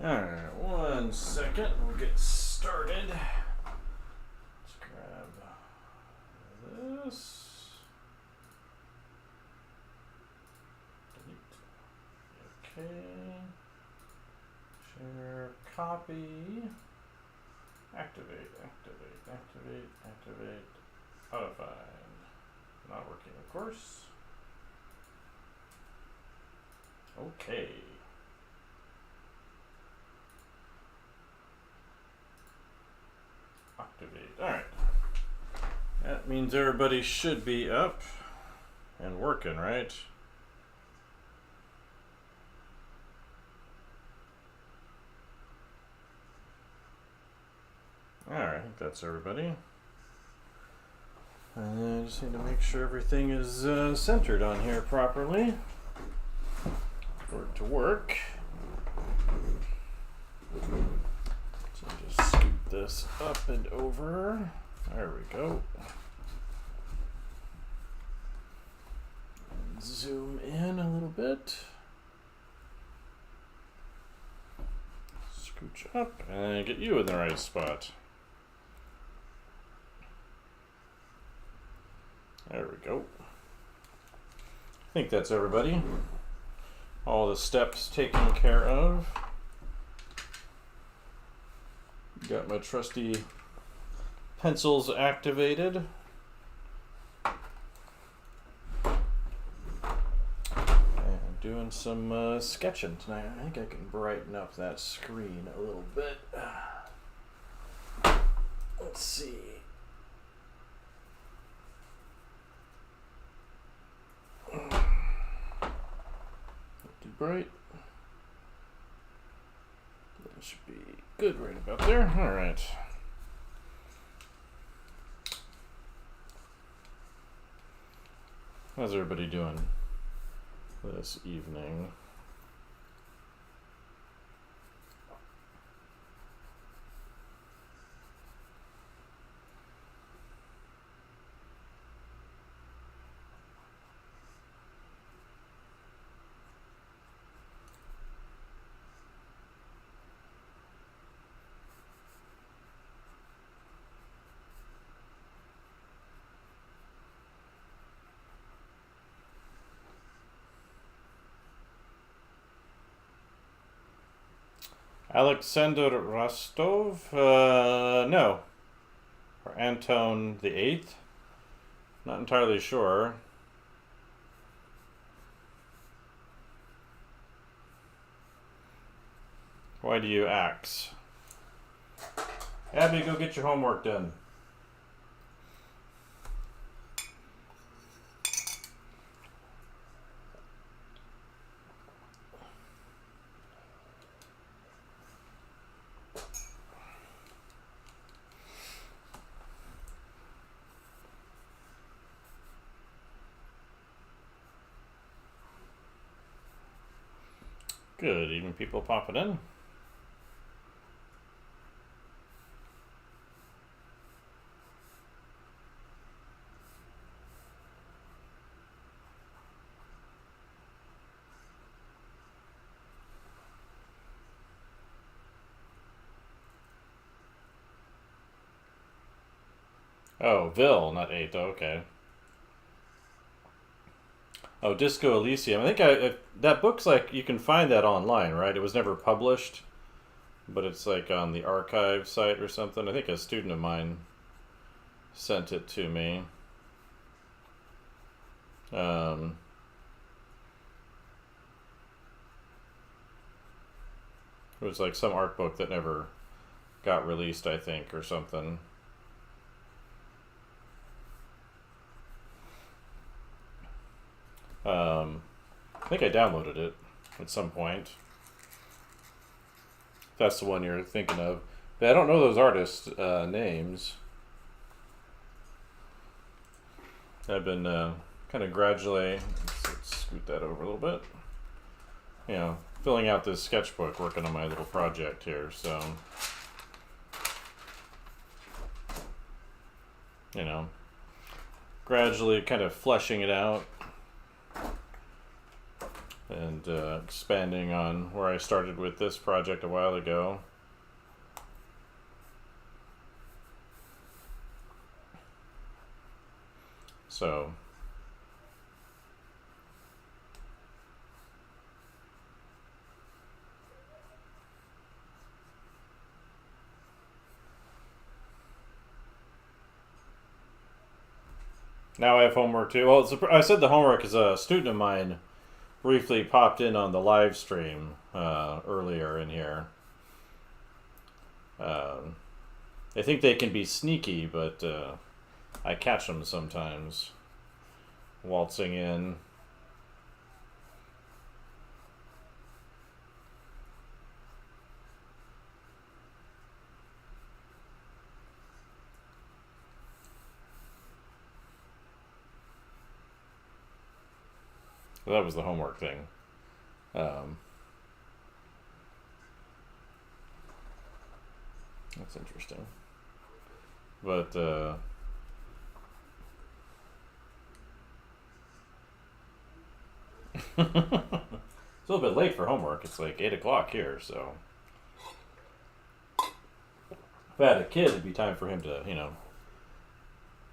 Alright, 1 second. We'll get started. Let's grab this. Delete. Okay. Share, copy. Activate. Auto find. Not working, of course. Okay. Activate. Alright. That means everybody should be up and working, right? Alright, I think that's everybody. And I just need to make sure everything is centered on here properly for it to work. So just scoot this up and over. There we go. And zoom in a little bit. Scooch up and get you in the right spot. There we go. I think that's everybody. All the steps taken care of. Got my trusty pencils activated. And doing some sketching tonight. I think I can brighten up that screen a little bit. Let's see. Not too bright. That should be good right about there. All right. How's everybody doing this evening? Alexander Rostov? No. Or Anton the Eighth? Not entirely sure. Why do you axe? Abby, go get your homework done. Good, even people popping in. Oh, Ville, not 8, okay. Oh, Disco Elysium. I think that book's like, you can find that online, right? It was never published, but it's like on the archive site or something. I think a student of mine sent it to me. It was like some art book that never got released, I think, or something. I think I downloaded it at some point. If that's the one you're thinking of. But I don't know those artists' names. I've been kind of gradually, let's scoot that over a little bit. You know, filling out this sketchbook, working on my little project here, so. You know, gradually kind of fleshing it out. and expanding on where I started with this project a while ago. So now I have homework too. Well, I said the homework because a student of mine briefly popped in on the live stream earlier in here. Um, they think they can be sneaky, but I catch them sometimes waltzing in. Well, that was the homework thing. Um, that's interesting. But it's a little bit late for homework. It's like 8 o'clock here, so if I had a kid, it'd be time for him to,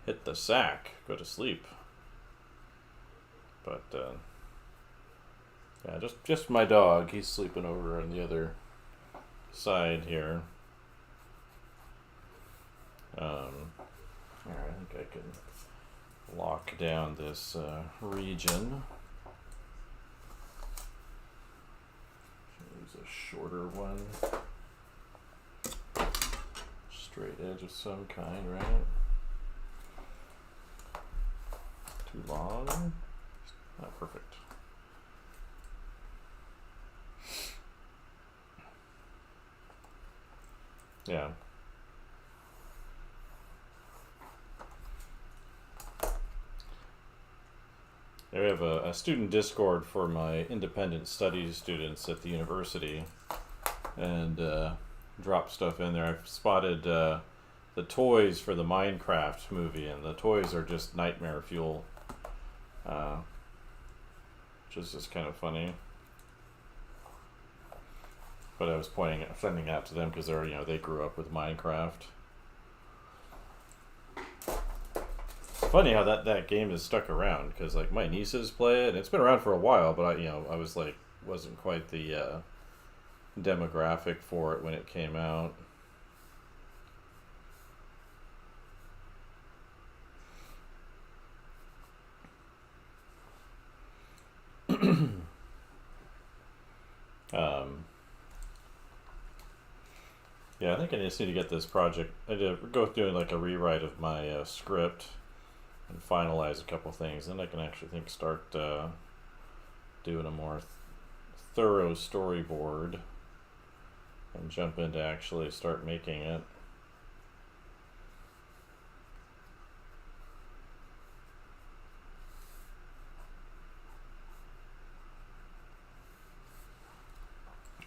hit the sack, go to sleep. But yeah, just my dog. He's sleeping over on the other side here. All right, I think I can lock down this region. Use a shorter one. Straight edge of some kind, right? Too long? Not perfect. Yeah. I have a student Discord for my independent studies students at the university, and drop stuff in there. I've spotted the toys for the Minecraft movie, and the toys are just nightmare fuel, which is just kind of funny. But I was sending out to them because they grew up with Minecraft. Funny how that game is stuck around, because like my nieces play it, and it's been around for a while, but I was like wasn't quite the demographic for it when it came out. Yeah, I think I just need to get this project. I need to go through like a rewrite of my script and finalize a couple things. Then I can actually start doing a more thorough storyboard and jump in to actually start making it.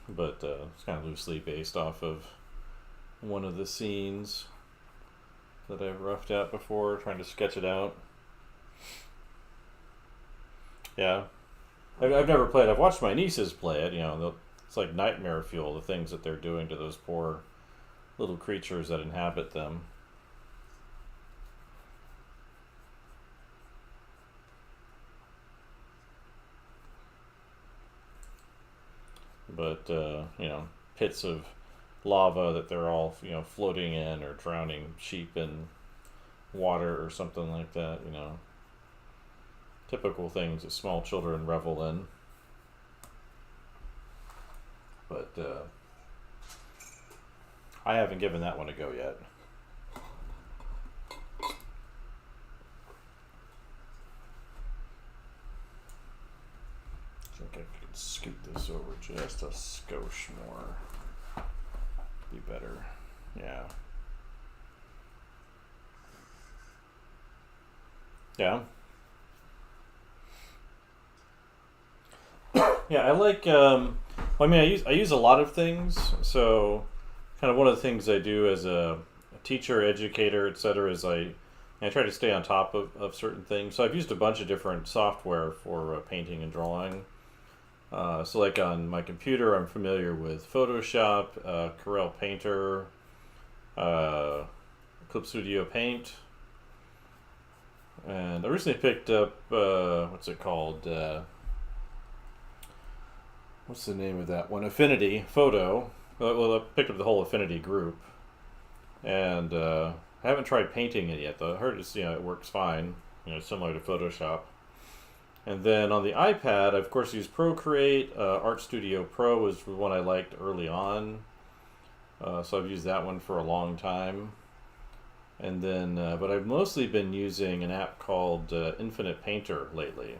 But it's kind of loosely based off of one of the scenes that I've roughed out before, trying to sketch it out. Yeah, I've never played. I've watched my nieces play it. It's like nightmare fuel, the things that they're doing to those poor little creatures that inhabit them. But pits of lava that they're all floating in, or drowning sheep in water or something like that. Typical things that small children revel in. But I haven't given that one a go yet. I think I could scoot this over just a skosh more. Be better. Yeah. Yeah. Yeah, I like I use a lot of things, so kind of one of the things I do as a teacher, educator, etc. is I try to stay on top of certain things. So I've used a bunch of different software for painting and drawing. So like on my computer, I'm familiar with Photoshop, Corel Painter, uh, Clip Studio Paint, and I recently picked up what's it called? What's the name of that one? Affinity Photo. Well, I picked up the whole Affinity group, and I haven't tried painting it yet. Though I heard it works fine. Similar to Photoshop. And then on the iPad, I of course use Procreate. Art Studio Pro was one I liked early on, so I've used that one for a long time. And then, but I've mostly been using an app called Infinite Painter lately,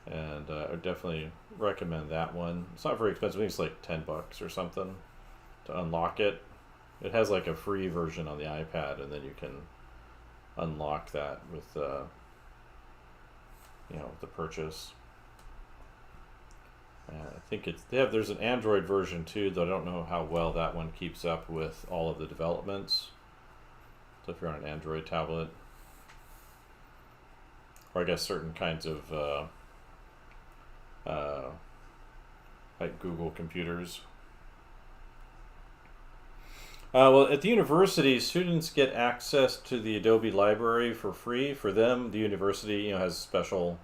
and I would definitely recommend that one. It's not very expensive. I think it's like $10 or something to unlock it. It has like a free version on the iPad, and then you can unlock that with the purchase. I think there's an Android version too, though I don't know how well that one keeps up with all of the developments. So if you're on an Android tablet, or I guess certain kinds of like Google computers. Well, at the university, students get access to the Adobe library for free. For them, the university, has special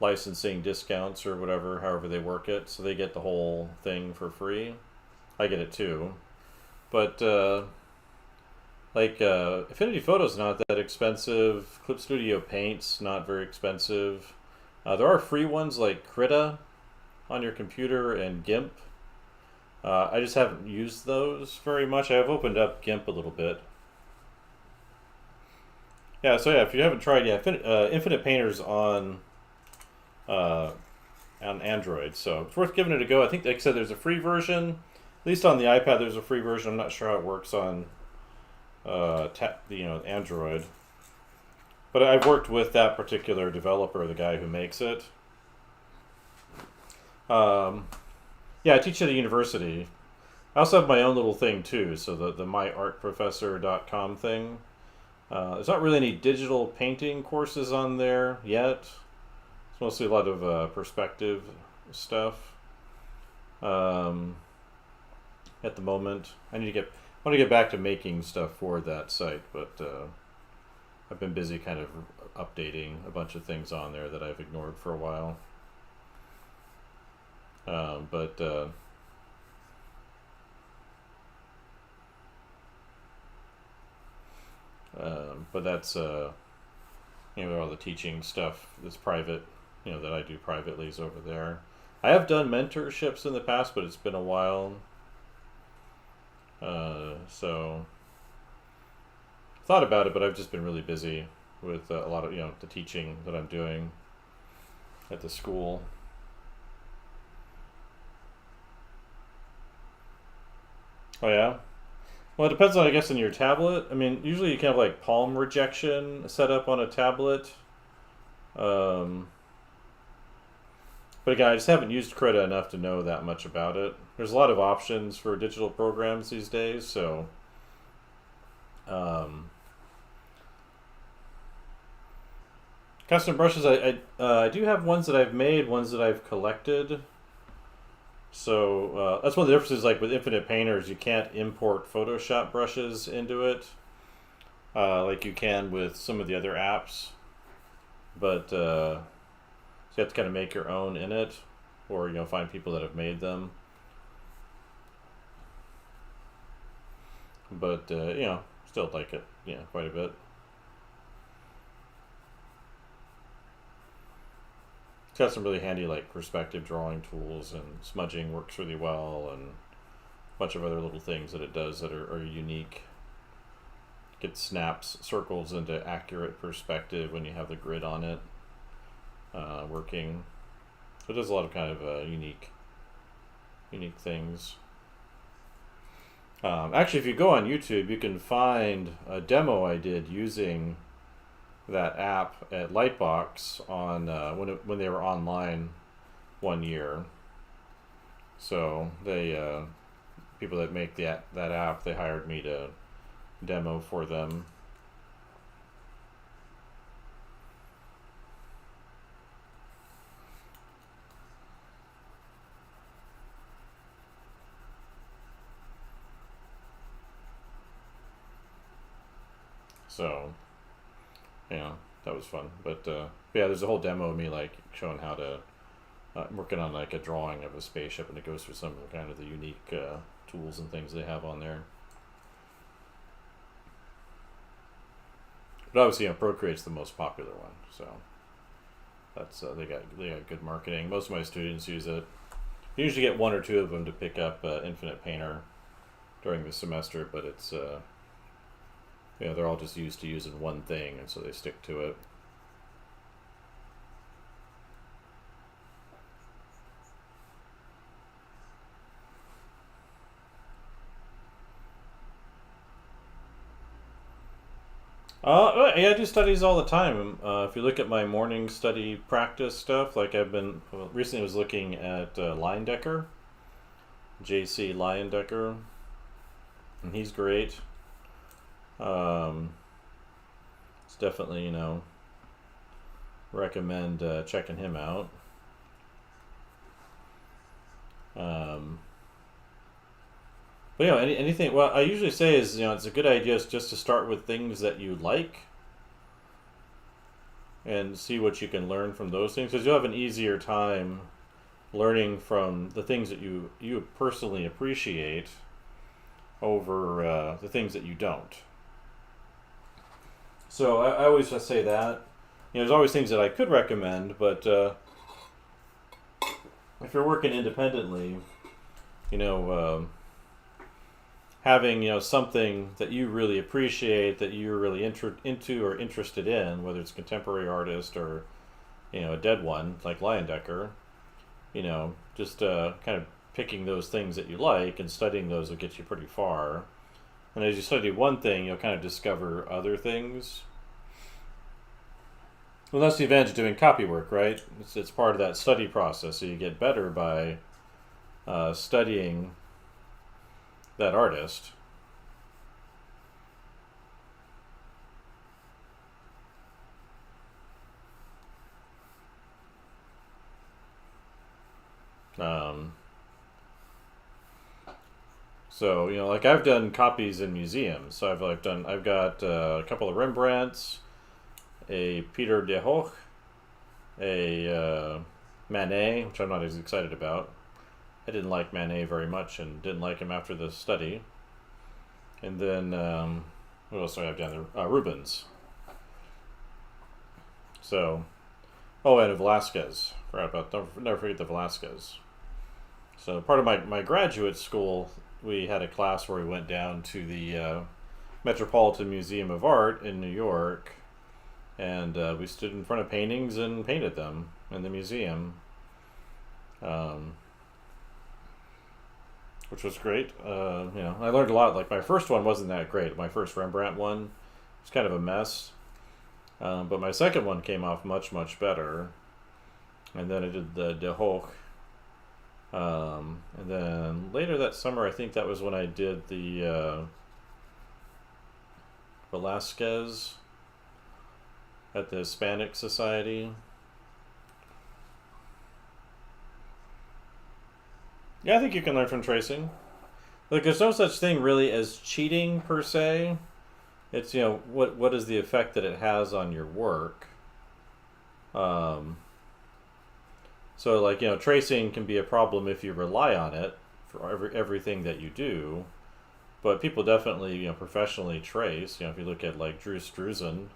licensing discounts or whatever, however they work it, so they get the whole thing for free. I get it too, but Affinity Photo's not that expensive. Clip Studio Paint's not very expensive. There are free ones like Krita on your computer and GIMP. I just haven't used those very much. I've opened up GIMP a little bit. Yeah, so if you haven't tried, Infinite Painter's on Android, so it's worth giving it a go. I think, like I said, there's a free version. At least on the iPad, there's a free version. I'm not sure how it works on Android. But I've worked with that particular developer, the guy who makes it. I teach at a university. I also have my own little thing too, so the myartprofessor.com thing. There's not really any digital painting courses on there yet. It's mostly a lot of perspective stuff. At the moment, I want to get back to making stuff for that site, but I've been busy kind of updating a bunch of things on there that I've ignored for a while. But that's all the teaching stuff that's private, that I do privately is over there. I have done mentorships in the past, but it's been a while. So thought about it, but I've just been really busy with a lot of the teaching that I'm doing at the school. Oh yeah. Well, it depends on, I guess, on your tablet. I mean, usually you can have like palm rejection set up on a tablet. But again, I just haven't used Krita enough to know that much about it. There's a lot of options for digital programs these days, so custom brushes. I do have ones that I've made, ones that I've collected. So that's one of the differences. Like with Infinite Painters, you can't import Photoshop brushes into it, like you can with some of the other apps. But so you have to kind of make your own in it, or find people that have made them. But still like it, quite a bit. It's got some really handy like perspective drawing tools, and smudging works really well, and a bunch of other little things that it does that are unique. It snaps circles into accurate perspective when you have the grid on it working. So it does a lot of kind of unique things. Actually, if you go on YouTube, you can find a demo I did using that app at Lightbox on when they were online one year. So they people that make that app, they hired me to demo for them. So, you know, that was fun. But yeah, there's a whole demo of me like showing how to working on like a drawing of a spaceship, and it goes through some of the kind of the unique tools and things they have on there. But obviously, Procreate's the most popular one, so that's they got good marketing. Most of my students use it. You usually get one or two of them to pick up Infinite Painter during the semester, but it's they're all just used to using one thing, and so they stick to it. Yeah, I do studies all the time. If you look at my morning study practice stuff, like recently I was looking at Leyendecker, J.C. Leyendecker, and he's great. It's definitely, recommend checking him out. But anything. What I usually say is, it's a good idea just to start with things that you like, and see what you can learn from those things, because you'll have an easier time learning from the things that you personally appreciate over the things that you don't. So I always just say that. There's always things that I could recommend, but if you're working independently, having something that you really appreciate, that you're really into or interested in, whether it's a contemporary artist or a dead one like Leyendecker, just kind of picking those things that you like and studying those will get you pretty far. And as you study one thing, you'll kind of discover other things. Well, that's the advantage of doing copy work, right? It's part of that study process, so you get better by studying that artist. So like I've done copies in museums. So I've got a couple of Rembrandts, a Peter de Hoogh, a Manet, which I'm not as excited about. I didn't like Manet very much and didn't like him after the study. And then, what else do I have down there? Rubens. So, and a Velázquez. Never forget the Velázquez. So part of my graduate school, we had a class where we went down to the Metropolitan Museum of Art in New York, and we stood in front of paintings and painted them in the museum. Which was great. I learned a lot. Like my first one wasn't that great. My first Rembrandt one was kind of a mess. But my second one came off much, much better. And then I did the De Hoogh. And then later that summer, I think that was when I did the Velázquez at the Hispanic Society. Yeah, I think you can learn from tracing. Like, there's no such thing really as cheating per se. It's what is the effect that it has on your work. So like tracing can be a problem if you rely on it for everything that you do, but people definitely professionally trace. If you look at like Drew Struzan,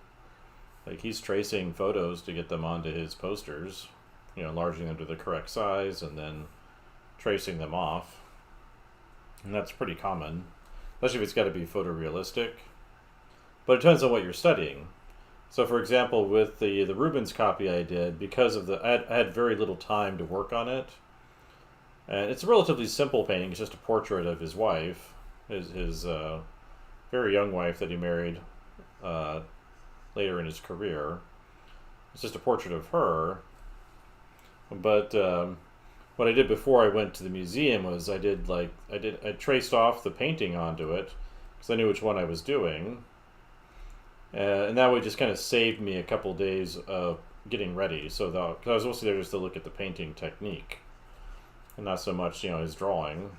like he's tracing photos to get them onto his posters, enlarging them to the correct size and then tracing them off, and that's pretty common, especially if it's got to be photorealistic. But it depends on what you're studying. So, for example, with the Rubens copy I did, because of I had very little time to work on it, and it's a relatively simple painting. It's just a portrait of his wife, his very young wife that he married later in his career. It's just a portrait of her, but what I did before I went to the museum was I traced off the painting onto it because I knew which one I was doing, and that way just kind of saved me a couple days of getting ready. So cause I was mostly there just to look at the painting technique, and not so much his drawing.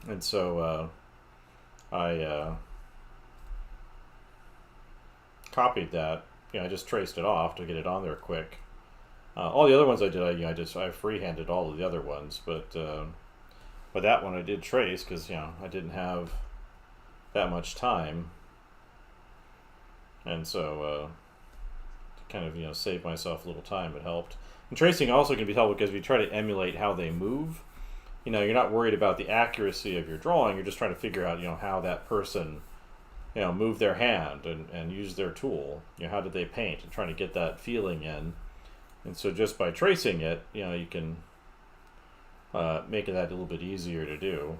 And so copied that. I just traced it off to get it on there quick. All the other ones I did, I freehanded all of the other ones, but that one I did trace because I didn't have that much time, and so to kind of save myself a little time, it helped. And tracing also can be helpful because if you try to emulate how they move, you're not worried about the accuracy of your drawing. You're just trying to figure out how that person move their hand and use their tool. How did they paint, and trying to get that feeling in. And so just by tracing it, you can make that a little bit easier to do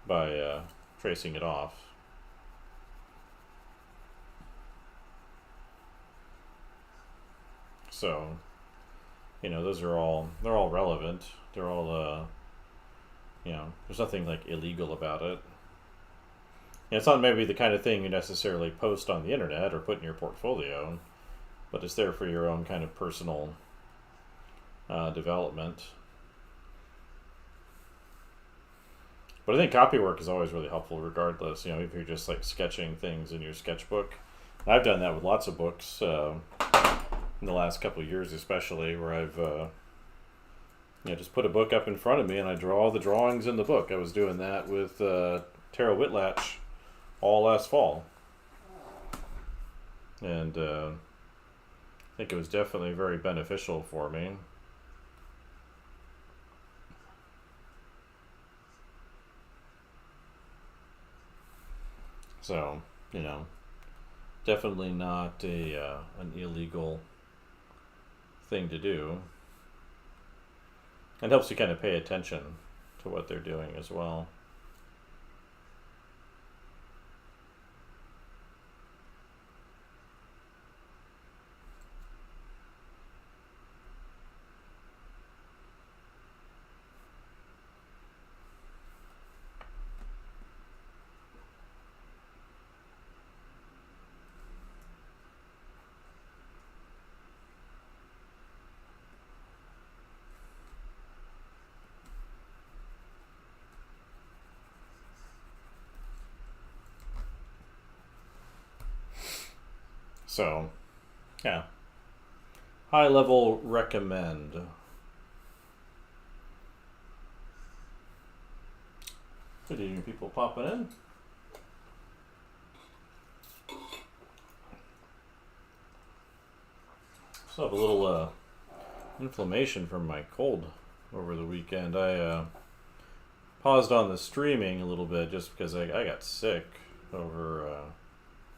by tracing it off. So, those are they're all relevant. They're all, there's nothing like illegal about it. It's not maybe the kind of thing you necessarily post on the internet or put in your portfolio, but it's there for your own kind of personal development. But I think copy work is always really helpful regardless, if you're just like sketching things in your sketchbook. I've done that with lots of books in the last couple of years especially, where I've just put a book up in front of me and I draw all the drawings in the book. I was doing that with Tara Whitlatch all last fall. And I think it was definitely very beneficial for me. So, definitely not an illegal thing to do. It helps you kind of pay attention to what they're doing as well. So, yeah. High level recommend. Good evening, people popping in. Still have a little inflammation from my cold over the weekend. I paused on the streaming a little bit just because I got sick over...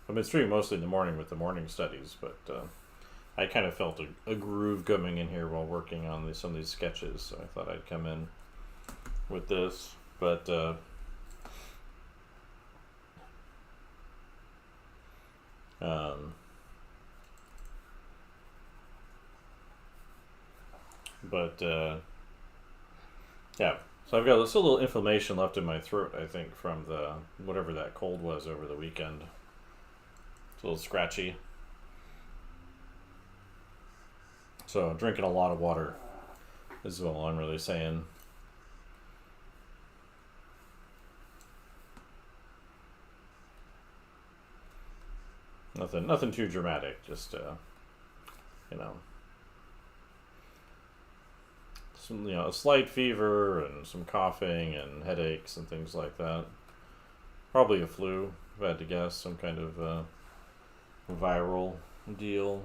I've been streaming mostly in the morning with the morning studies, but I kind of felt a groove coming in here while working on some of these sketches, so I thought I'd come in with this. But yeah, so I've got still a little inflammation left in my throat, I think, from the whatever that cold was over the weekend. It's a little scratchy. So I'm drinking a lot of water is all I'm really saying. Nothing too dramatic, just some a slight fever and some coughing and headaches and things like that. Probably a flu, if I had to guess, some kind of viral deal.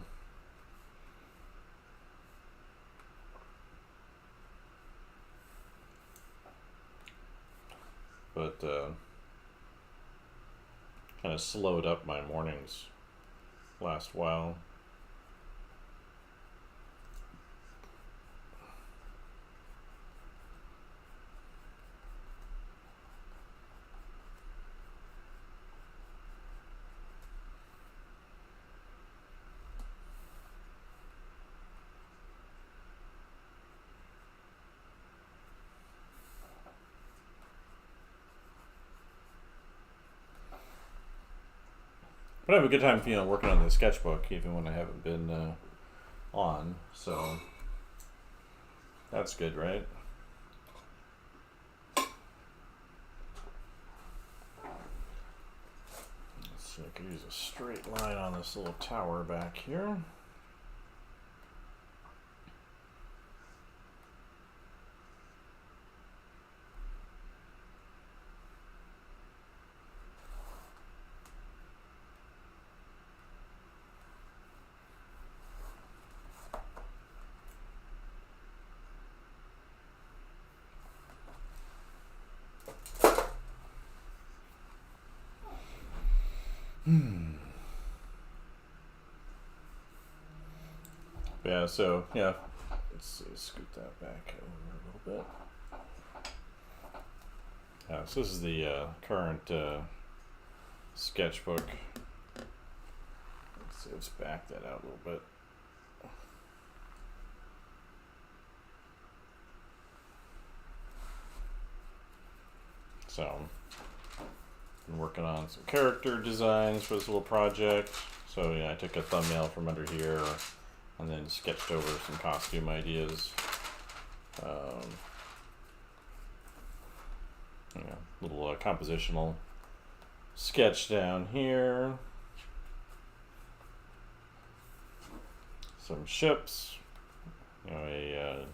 But kind of slowed up my mornings last while. But I have a good time, working on the sketchbook, even when I haven't been on. So that's good, right? Let's So I could use a straight line on this little tower back here. Yeah, so, yeah, let's see, scoot that back over a little bit. Yeah, so this is the current sketchbook. Let's see, let's back that out a little bit. So, been working on some character designs for this little project. So, yeah, I took a thumbnail from under here and then sketched over some costume ideas. Little compositional sketch down here. Some ships. A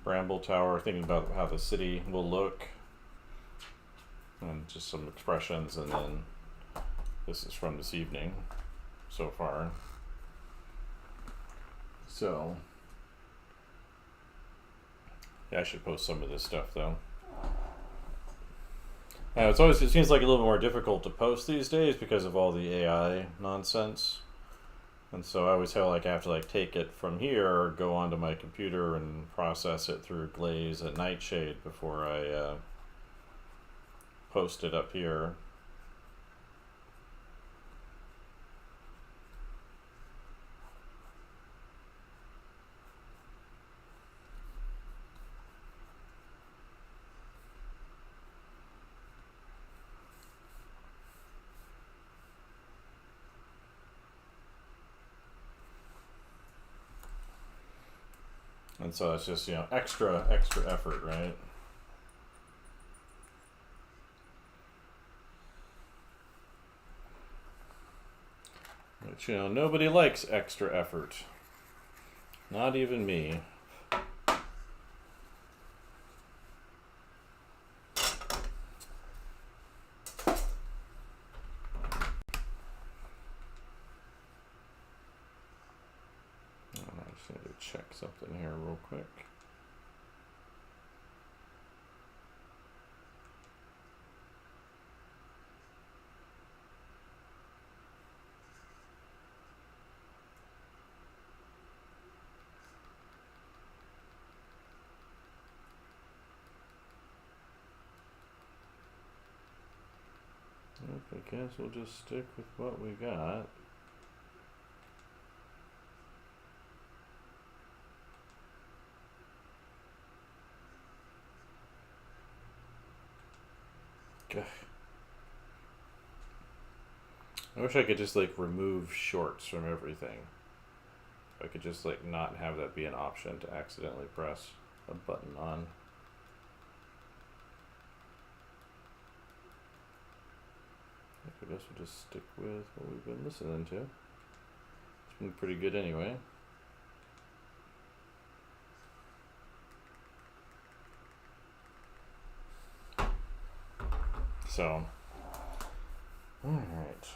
bramble tower, thinking about how the city will look. And just some expressions, and then this is from this evening so far. So, yeah, I should post some of this stuff though. It seems like a little more difficult to post these days because of all the AI nonsense. And so I always feel like I have to take it from here, go onto my computer and process it through Glaze at Nightshade before I post it up here. And so it's just, extra effort, right? But, nobody likes extra effort. Not even me. I just need to check something here real quick. I guess we'll just stick with what we got. Okay. I wish I could just remove shorts from everything. If I could just not have that be an option to accidentally press a button on. I guess we'll just stick with what we've been listening to. It's been pretty good anyway. So, alright.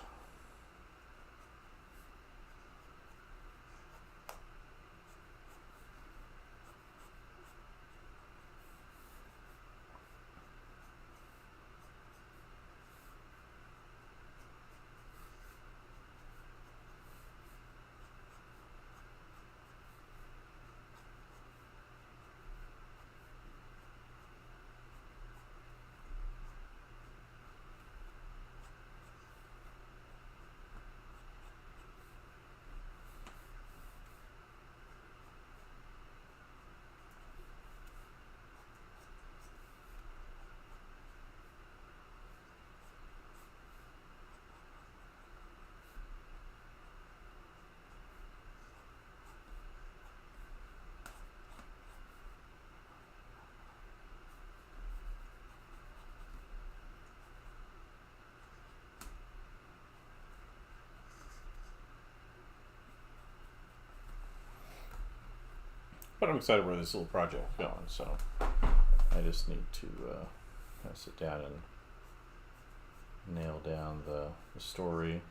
But I'm excited where this little project is going, so I just need to kind of sit down and nail down the story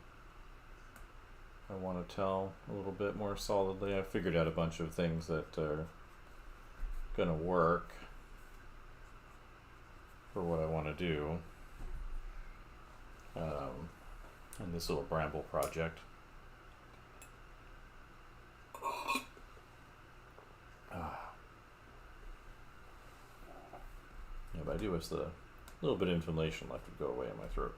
I want to tell a little bit more solidly. I figured out a bunch of things that are going to work for what I want to do in this little bramble project. Yeah, but I do wish the little bit of inflammation left would go away in my throat.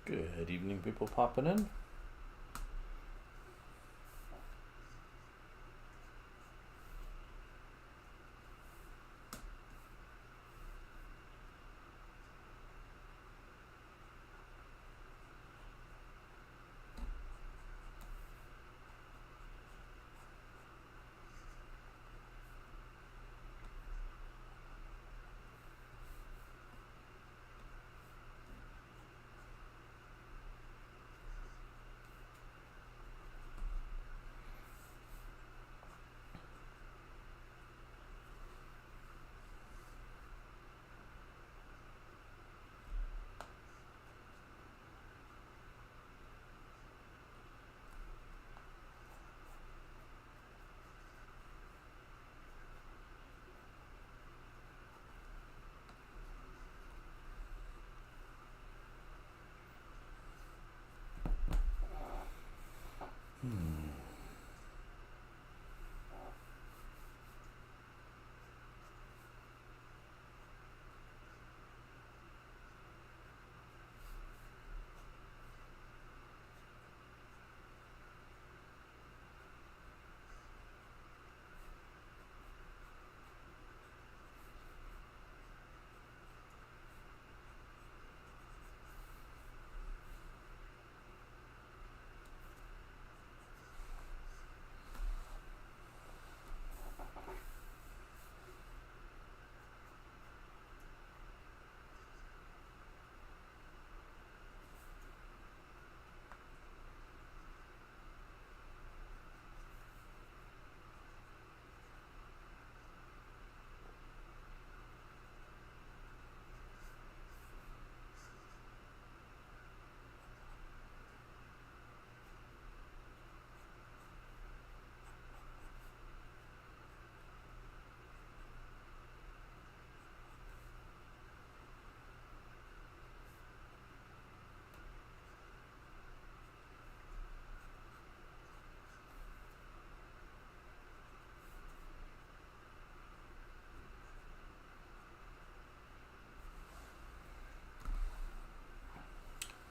Good evening, people popping in.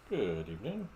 Good evening.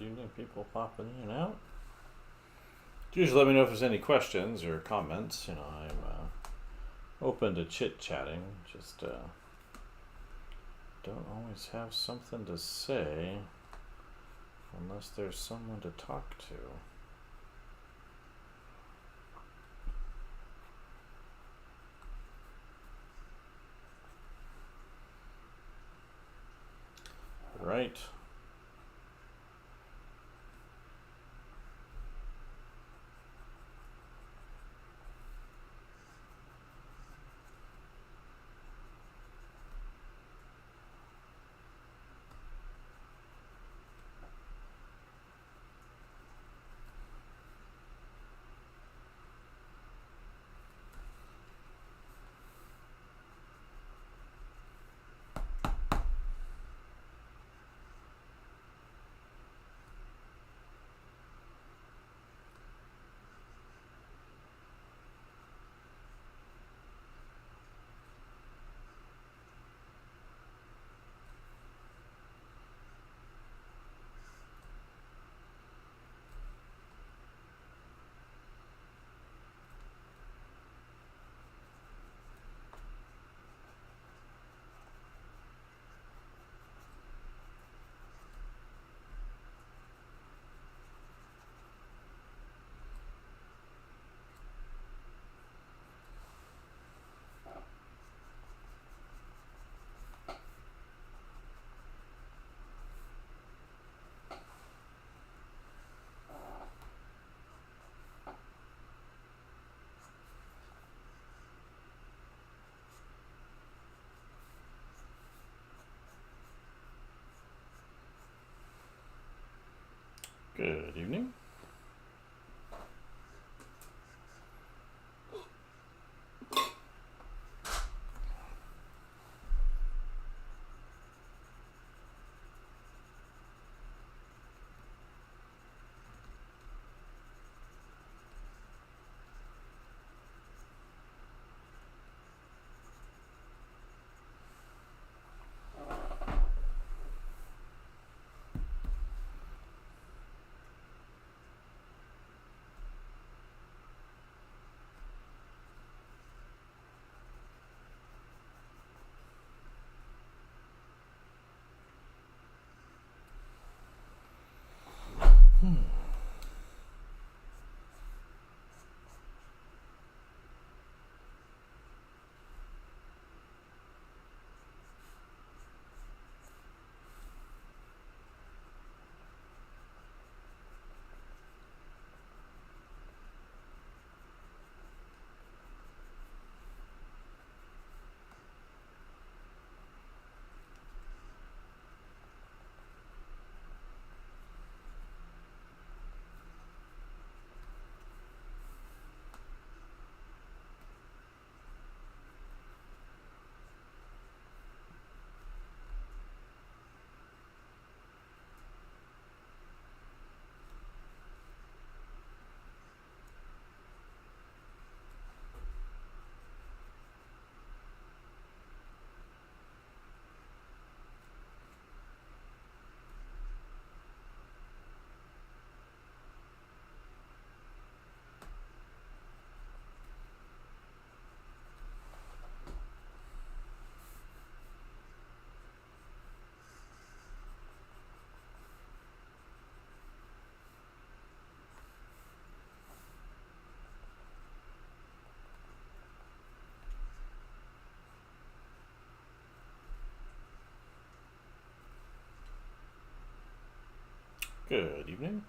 evening. People popping in and out. Usually let me know if there's any questions or comments. You know, I'm open to chit-chatting. Just don't always have something to say unless there's someone to talk to. Right. Good evening. Good evening.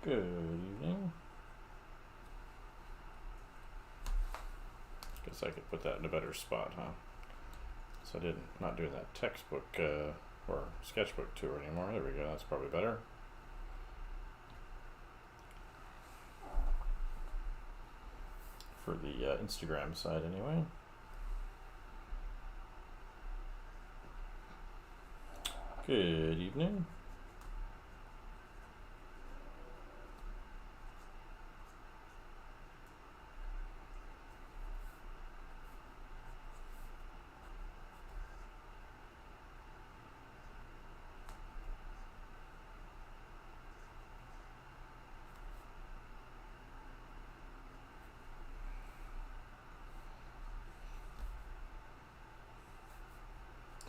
Good evening. Guess I could put that in a better spot, huh? So I didn't not doing that textbook or sketchbook tour anymore. There we go. That's probably better. For the Instagram side, anyway. Good evening.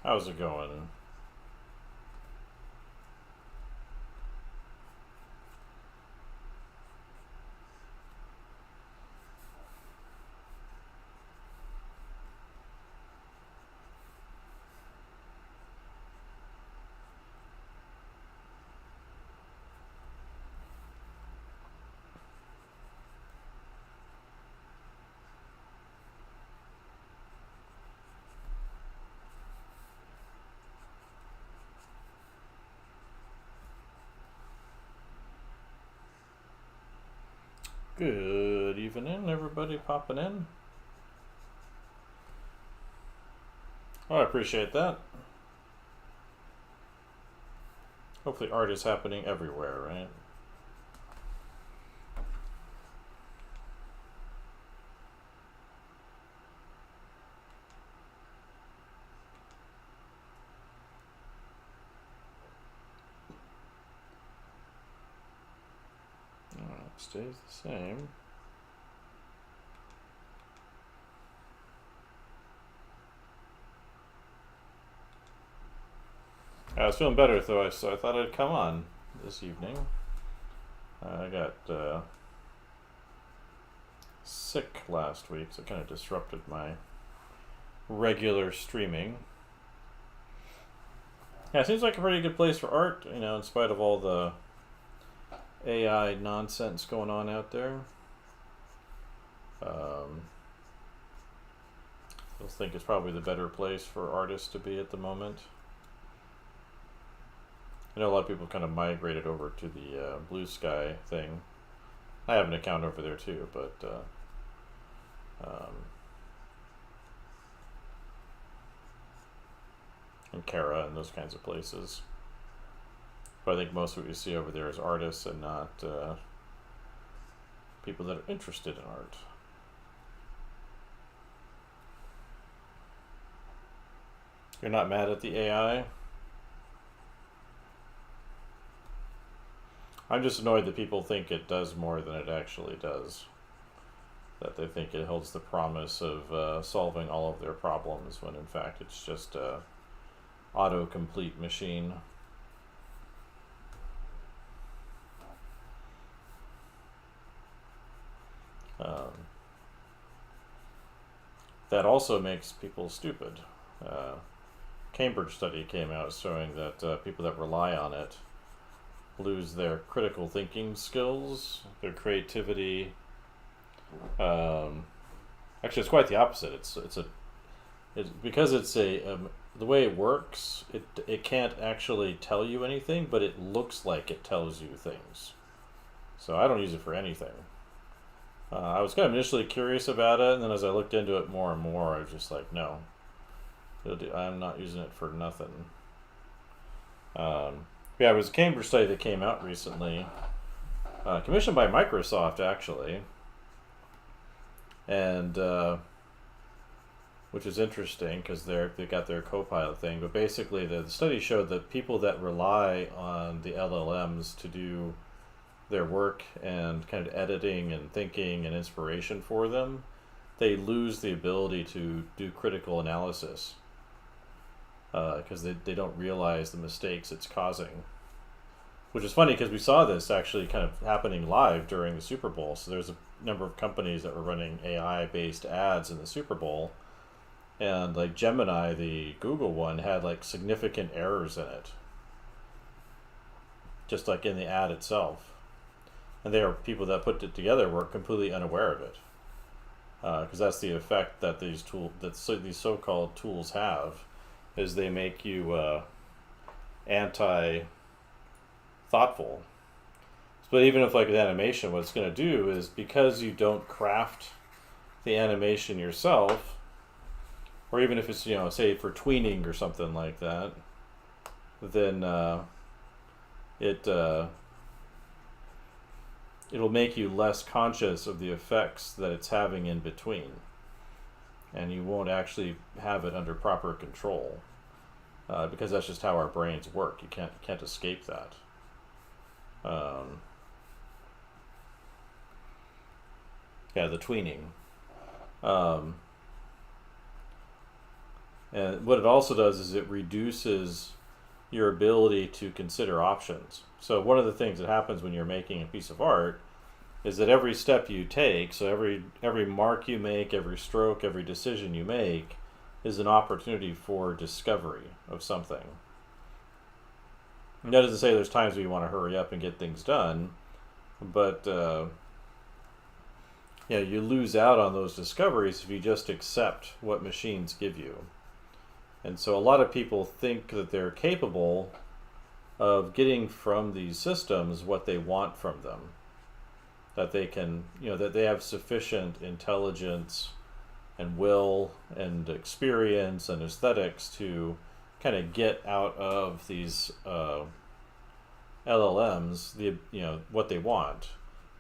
How's it going? Good evening, everybody popping in. Oh, I appreciate that. Hopefully art is happening everywhere, right? Stays the same. I was feeling better though, so I thought I'd come on this evening. I got sick last week, so it kind of disrupted my regular streaming. Yeah, it seems like a pretty good place for art, you know, in spite of all the AI nonsense going on out there. I think it's probably the better place for artists to be at the moment. I know a lot of people kind of migrated over to the Blue Sky thing. I have an account over there too, but and Kara and those kinds of places. But I think most of what you see over there is artists and not people that are interested in art. You're not mad at the AI? I'm just annoyed that people think it does more than it actually does. That they think it holds the promise of solving all of their problems when in fact it's just a autocomplete machine. That also makes people stupid. Cambridge study came out showing that people that rely on it lose their critical thinking skills, their creativity. Actually, it's quite the opposite. It's because it's the way it works. It can't actually tell you anything, but it looks like it tells you things. So I don't use it for anything. I was kind of initially curious about it, and then as I looked into it more and more, I was just like, no, I'm not using it for nothing. Yeah, it was a Cambridge study that came out recently, commissioned by Microsoft actually, and which is interesting because they got their Copilot thing. But basically, the study showed that people that rely on the LLMs to do their work and kind of editing and thinking and inspiration for them, they lose the ability to do critical analysis because they don't realize the mistakes it's causing. Which is funny because we saw this actually kind of happening live during the Super Bowl. So there's a number of companies that were running AI-based ads in the Super Bowl, and like Gemini, the Google one, had like significant errors in it, just like in the ad itself. and they are people that put it together were completely unaware of it, because that's the effect that these so-called tools have, is they make you anti-thoughtful. But even if like with animation, what it's going to do is, because you don't craft the animation yourself, or even if it's, say for tweening or something like that, then it'll make you less conscious of the effects that it's having in between, and you won't actually have it under proper control, because that's just how our brains work. You can't escape that. The tweening. And what it also does is it reduces your ability to consider options. So one of the things that happens when you're making a piece of art is that every step you take, so every mark you make, every stroke, every decision you make, is an opportunity for discovery of something. And that doesn't say there's times where you want to hurry up and get things done, but you lose out on those discoveries if you just accept what machines give you. And so a lot of people think that they're capable of getting from these systems what they want from them. That they can, that they have sufficient intelligence and will and experience and aesthetics to kind of get out of these LLMs what they want.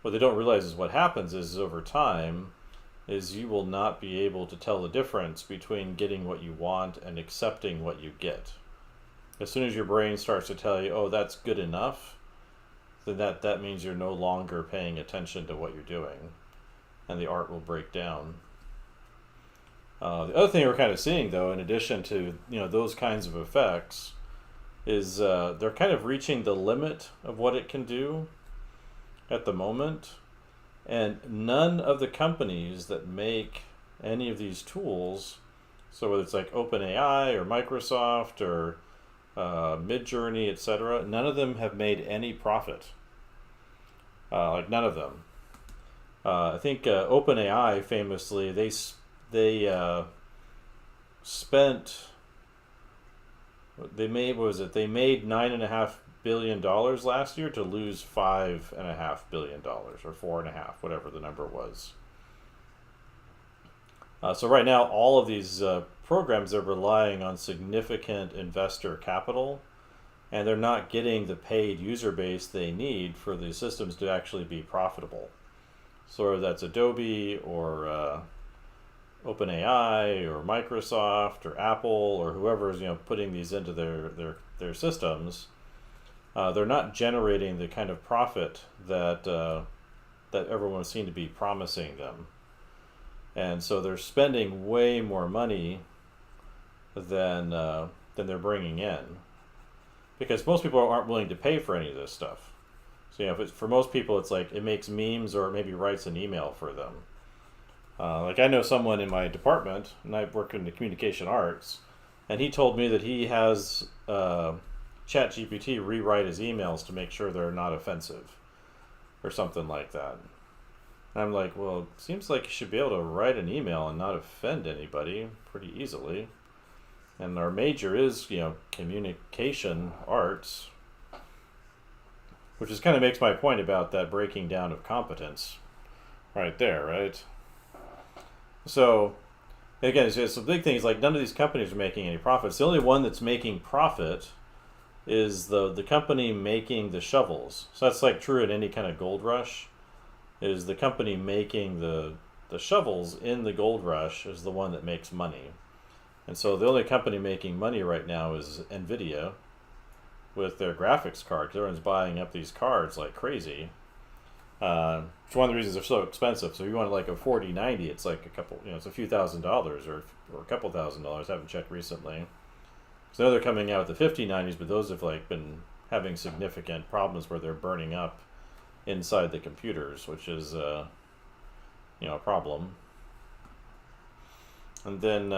What they don't realize is what happens is over time is you will not be able to tell the difference between getting what you want and accepting what you get. As soon as your brain starts to tell you, oh, that's good enough, then that means you're no longer paying attention to what you're doing, and the art will break down. The other thing we're kind of seeing, though, in addition to those kinds of effects, is they're kind of reaching the limit of what it can do at the moment. And none of the companies that make any of these tools, so whether it's like OpenAI or Microsoft or Midjourney, etc., none of them have made any profit. None of them. I think OpenAI famously, they spent, they made $9.5 billion last year to lose $5.5 billion, or 4.5, whatever the number was. So right now, all of these programs are relying on significant investor capital, and they're not getting the paid user base they need for the systems to actually be profitable. So that's Adobe or OpenAI or Microsoft or Apple or whoever's putting these into their systems. They're not generating the kind of profit that everyone seemed to be promising them, and so they're spending way more money than they're bringing in, because most people aren't willing to pay for any of this stuff. So if for most people, it's like it makes memes or maybe writes an email for them. Like I know someone in my department, and I work in the communication arts, and he told me that he has ChatGPT rewrite his emails to make sure they're not offensive or something like that. And I'm like, well, it seems like you should be able to write an email and not offend anybody pretty easily. And our major is, communication arts, which is kind of makes my point about that breaking down of competence right there, right? So again, it's a big thing. It's like none of these companies are making any profits. The only one that's making profit is the company making the shovels. So that's like true in any kind of gold rush, is the company making the shovels in the gold rush is the one that makes money. And so the only company making money right now is NVIDIA with their graphics card. Everyone's buying up these cards like crazy. It's one of the reasons they're so expensive. So if you want like a 4090, it's like a couple, it's a few $1,000s or a couple $1,000s. I haven't checked recently. So I know they're coming out with the 5090s, but those have like been having significant problems where they're burning up inside the computers, which is a problem. And then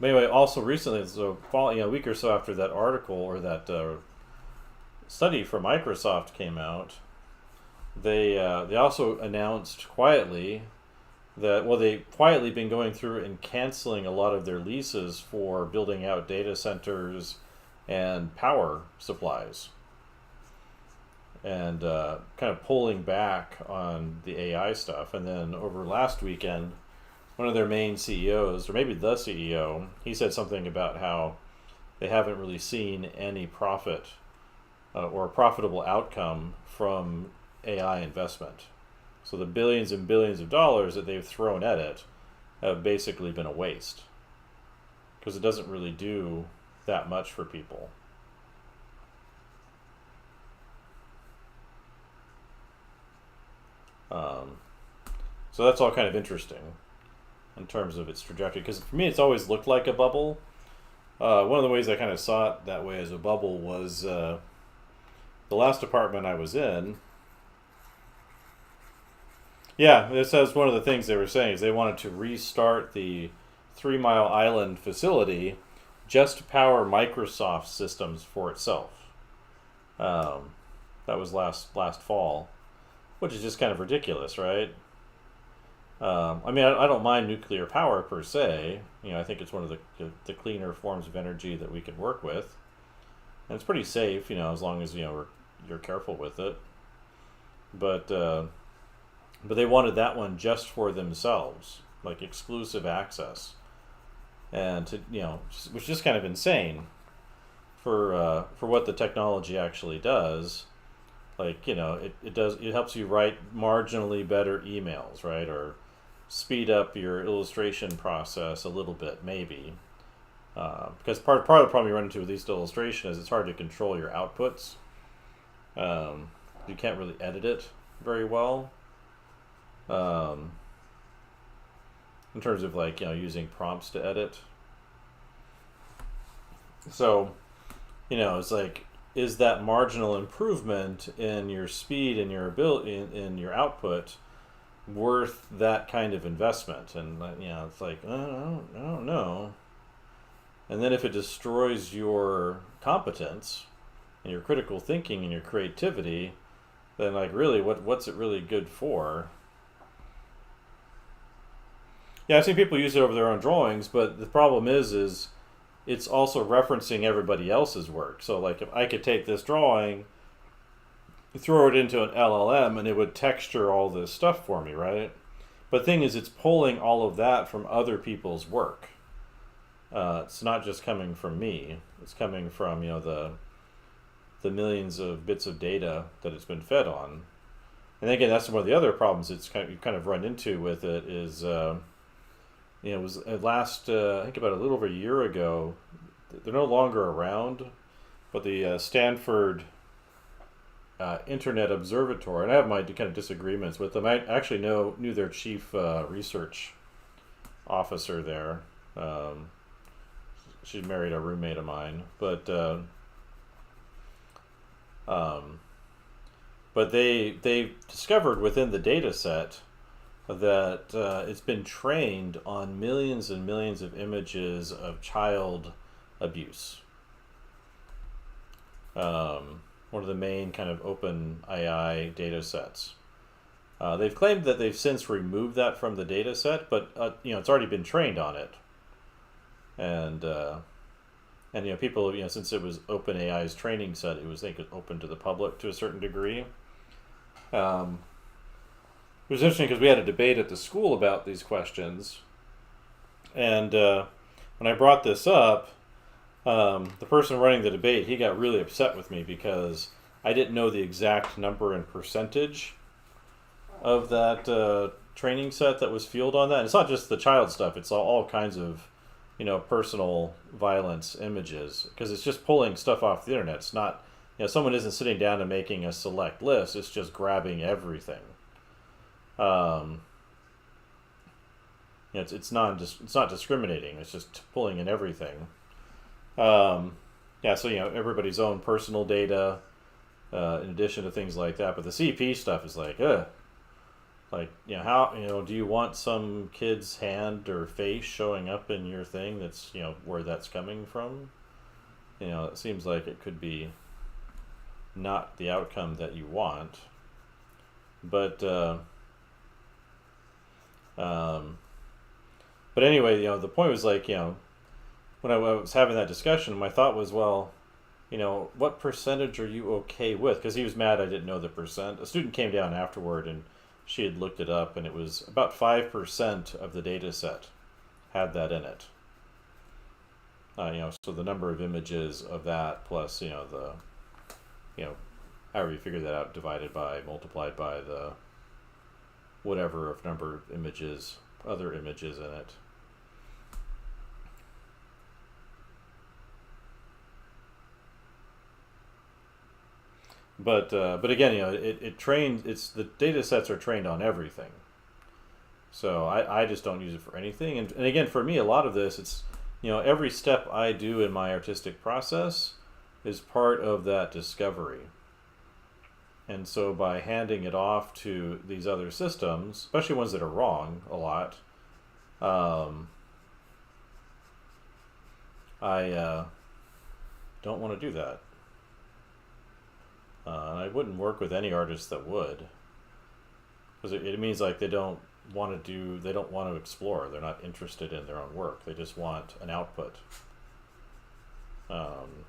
anyway, also recently, so a week or so after that article or that study from Microsoft came out, they also announced quietly that, well, they quietly been going through and canceling a lot of their leases for building out data centers and power supplies, and kind of pulling back on the AI stuff. And then over last weekend, one of their main CEOs, or maybe the CEO, he said something about how they haven't really seen any profit or profitable outcome from AI investment. So the billions and billions of dollars that they've thrown at it have basically been a waste, because it doesn't really do that much for people. So that's all kind of interesting in terms of its trajectory, because for me it's always looked like a bubble. One of the ways I kind of saw it that way as a bubble was the last apartment I was in. Yeah, this says one of the things they were saying is they wanted to restart the 3 Mile Island facility just to power Microsoft systems for itself. That was last fall, which is just kind of ridiculous, right? I mean, I don't mind nuclear power per se. I think it's one of the cleaner forms of energy that we can work with, and it's pretty safe. As long as you're careful with it. But they wanted that one just for themselves, like exclusive access, and which is just kind of insane for what the technology actually does. Like it helps you write marginally better emails, right, or speed up your illustration process a little bit, maybe. Because part of the problem you run into with these illustration is it's hard to control your outputs. You can't really edit it very well. In terms of using prompts to edit. So, it's like, is that marginal improvement in your speed and your ability in your output worth that kind of investment? And it's like, I don't know. And then if it destroys your competence and your critical thinking and your creativity, then really, what's it really good for? Yeah, I've seen people use it over their own drawings, but the problem is it's also referencing everybody else's work. So if I could take this drawing, throw it into an LLM, and it would texture all this stuff for me, right? But the thing is, it's pulling all of that from other people's work. It's not just coming from me. It's coming from the millions of bits of data that it's been fed on. And again, that's one of the other problems you kind of run into with it is. It was last, I think about a little over a year ago. They're no longer around, but the Stanford Internet Observatory, and I have my kind of disagreements with them. I actually knew their chief research officer there. She married a roommate of mine, but they discovered within the data set that it's been trained on millions and millions of images of child abuse. One of the main kind of open AI data sets. They've claimed that they've since removed that from the data set, but it's already been trained on it. And people, since it was OpenAI's training set, it was open to the public to a certain degree. It was interesting because we had a debate at the school about these questions, and when I brought this up, the person running the debate, he got really upset with me because I didn't know the exact number and percentage of that training set that was fueled on that. And it's not just the child stuff; it's all kinds of personal violence images, because it's just pulling stuff off the internet. It's not someone isn't sitting down and making a select list; it's just grabbing everything. It's not discriminating. It's just pulling in everything. So everybody's own personal data, in addition to things like that. But the CP stuff is how do you want some kid's hand or face showing up in your thing? That's where that's coming from. It seems like it could be not the outcome that you want. But um, but anyway, the point was like, when I was having that discussion, my thought was, well, what percentage are you okay with? Because he was mad I didn't know the percent. A student came down afterward and she had looked it up, and it was about 5% of the data set had that in it. So the number of images of that plus, however you figure that out, divided by, multiplied by the whatever of number of images, other images in it. But again, it trains. It's the data sets are trained on everything. So I just don't use it for anything. And again, for me, a lot of this, it's every step I do in my artistic process is part of that discovery. And so by handing it off to these other systems, especially ones that are wrong a lot, I don't want to do that. I wouldn't work with any artist that would, because it means like they don't want to explore. They're not interested in their own work. They just want an output. And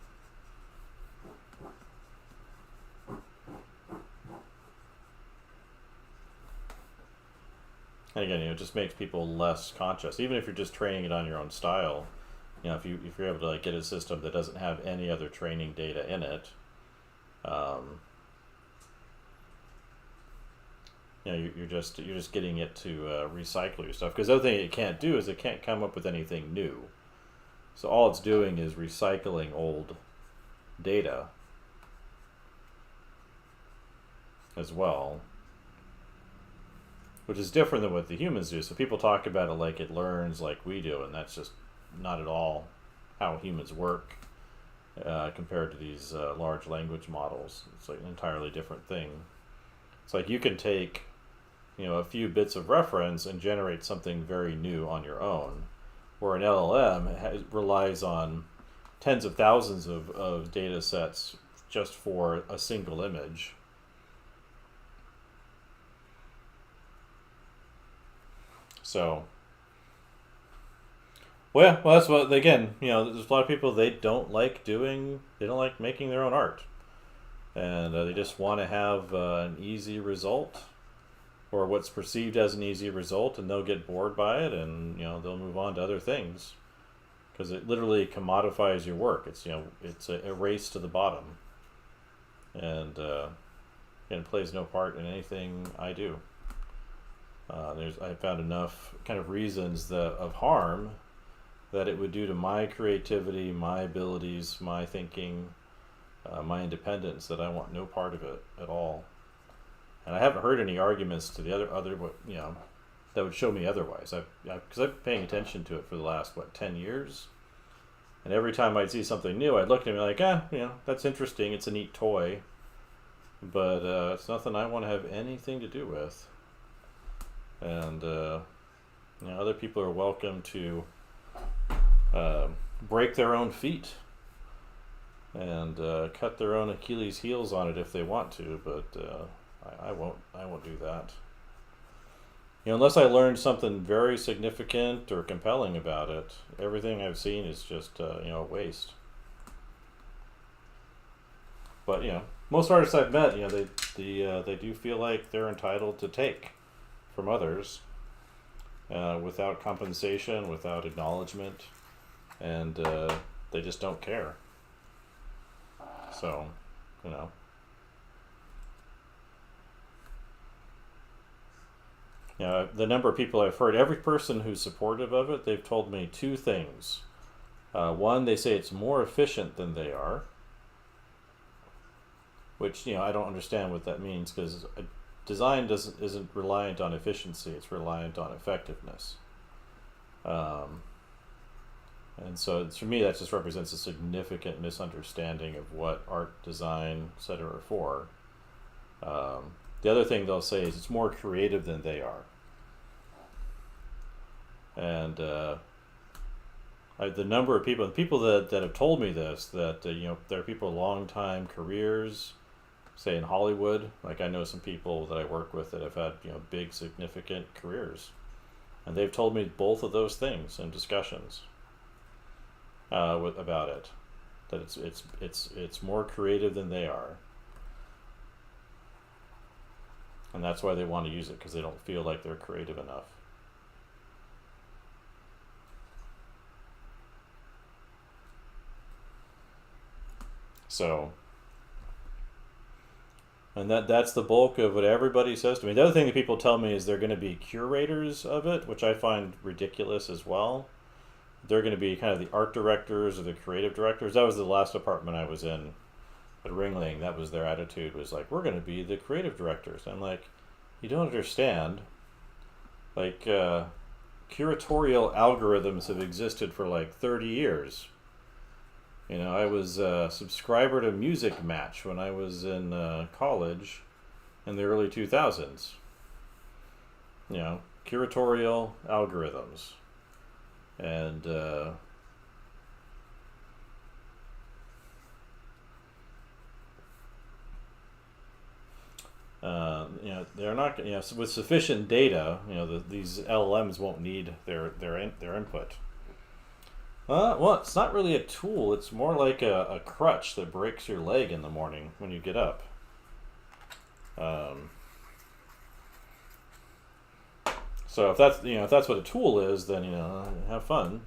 again, it just makes people less conscious. Even if you're just training it on your own style, if you're able to like get a system that doesn't have any other training data in it, you're just getting it to recycle your stuff. Because the other thing it can't do is it can't come up with anything new. So all it's doing is recycling old data as well, which is different than what the humans do. So people talk about it like it learns like we do, and that's just not at all how humans work compared to these large language models. It's like an entirely different thing. It's like you can take a few bits of reference and generate something very new on your own, where an LLM relies on tens of thousands of data sets just for a single image. So, well, that's what, again, there's a lot of people, they don't like making their own art. And they just want to have an easy result, or what's perceived as an easy result, and they'll get bored by it, and they'll move on to other things, because it literally commodifies your work. It's it's a race to the bottom, and plays no part in anything I do. I found enough kind of reasons of harm that it would do to my creativity, my abilities, my thinking, my independence, that I want no part of it at all. And I haven't heard any arguments to the other that would show me otherwise. Because I've been paying attention to it for the last 10 years, and every time I'd see something new, I'd look at it and be like, that's interesting. It's a neat toy, but it's nothing I want to have anything to do with. And other people are welcome to break their own feet and cut their own Achilles heels on it if they want to, but I won't do that. Unless I learned something very significant or compelling about it, everything I've seen is just a waste. But most artists I've met, they do feel like they're entitled to take from others without compensation, without acknowledgement, and they just don't care. So, the number of people I've heard, every person who's supportive of it, they've told me two things. One, they say it's more efficient than they are, which I don't understand what that means, because design isn't reliant on efficiency; it's reliant on effectiveness. And so for me, that just represents a significant misunderstanding of what art, design, etc. are for. The other thing they'll say is it's more creative than they are. And the number of people that have told me this, that there are people long time careers, say in Hollywood, like I know some people that I work with that have had big significant careers, and they've told me both of those things in discussions about it, that it's more creative than they are, and that's why they want to use it, because they don't feel like they're creative enough. So, and that's the bulk of what everybody says to me. The other thing that people tell me is they're going to be curators of it, which I find ridiculous as well. They're going to be kind of the art directors or the creative directors. That was the last department I was in at Ringling. That was their attitude, was like, we're going to be the creative directors. I'm like, you don't understand. Like, curatorial algorithms have existed for like 30 years. I was a subscriber to Music Match when I was in college in the early 2000s. Curatorial algorithms. And they're not, with sufficient data, these LLMs won't need their input. Well, it's not really a tool. It's more like a crutch that breaks your leg in the morning when you get up. So if that's what a tool is, then have fun.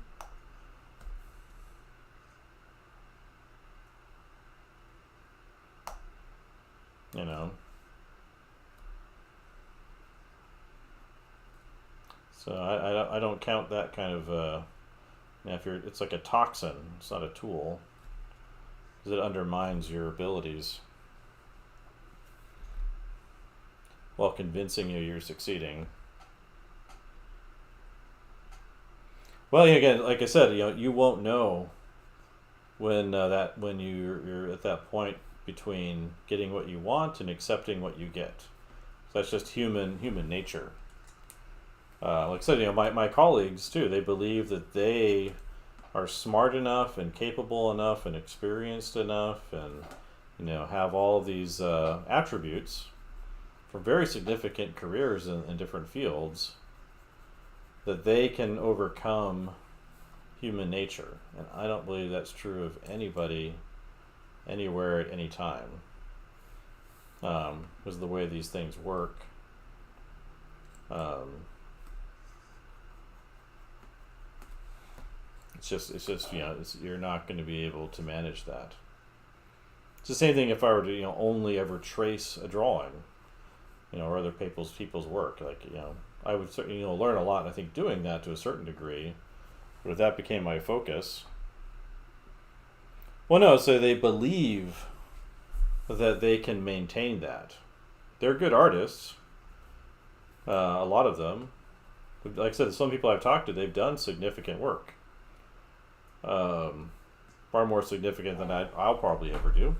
So I don't count that kind of. It's like a toxin. It's not a tool, because it undermines your abilities while convincing you you're succeeding. Well, again, like I said, you won't know when you're at that point between getting what you want and accepting what you get. So that's just human nature. Like I said, my colleagues too, they believe that they are smart enough and capable enough and experienced enough and have all of these attributes for very significant careers in different fields, that they can overcome human nature. And I don't believe that's true of anybody anywhere at any time, because of the way these things work. It's just you're not going to be able to manage that. It's the same thing if I were to only ever trace a drawing, or other people's work. Like I would certainly learn a lot. I think doing that to a certain degree, but if that became my focus, well, no. So they believe that they can maintain that. They're good artists. A lot of them, like I said, some people I've talked to, they've done significant work. Far more significant than I'll probably ever do.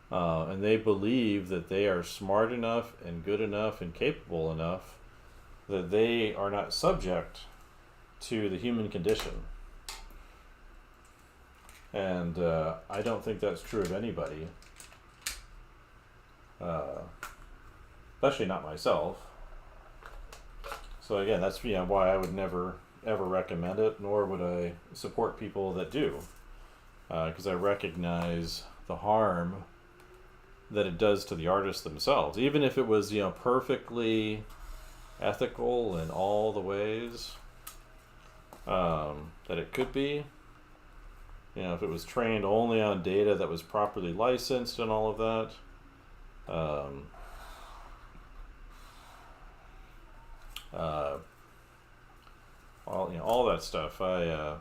And they believe that they are smart enough and good enough and capable enough that they are not subject to the human condition. And I don't think that's true of anybody, especially not myself. So again, that's why I would never ever recommend it, nor would I support people that do, because I recognize the harm that it does to the artists themselves. Even if it was perfectly ethical in all the ways that it could be, if it was trained only on data that was properly licensed and all of that, all that stuff, I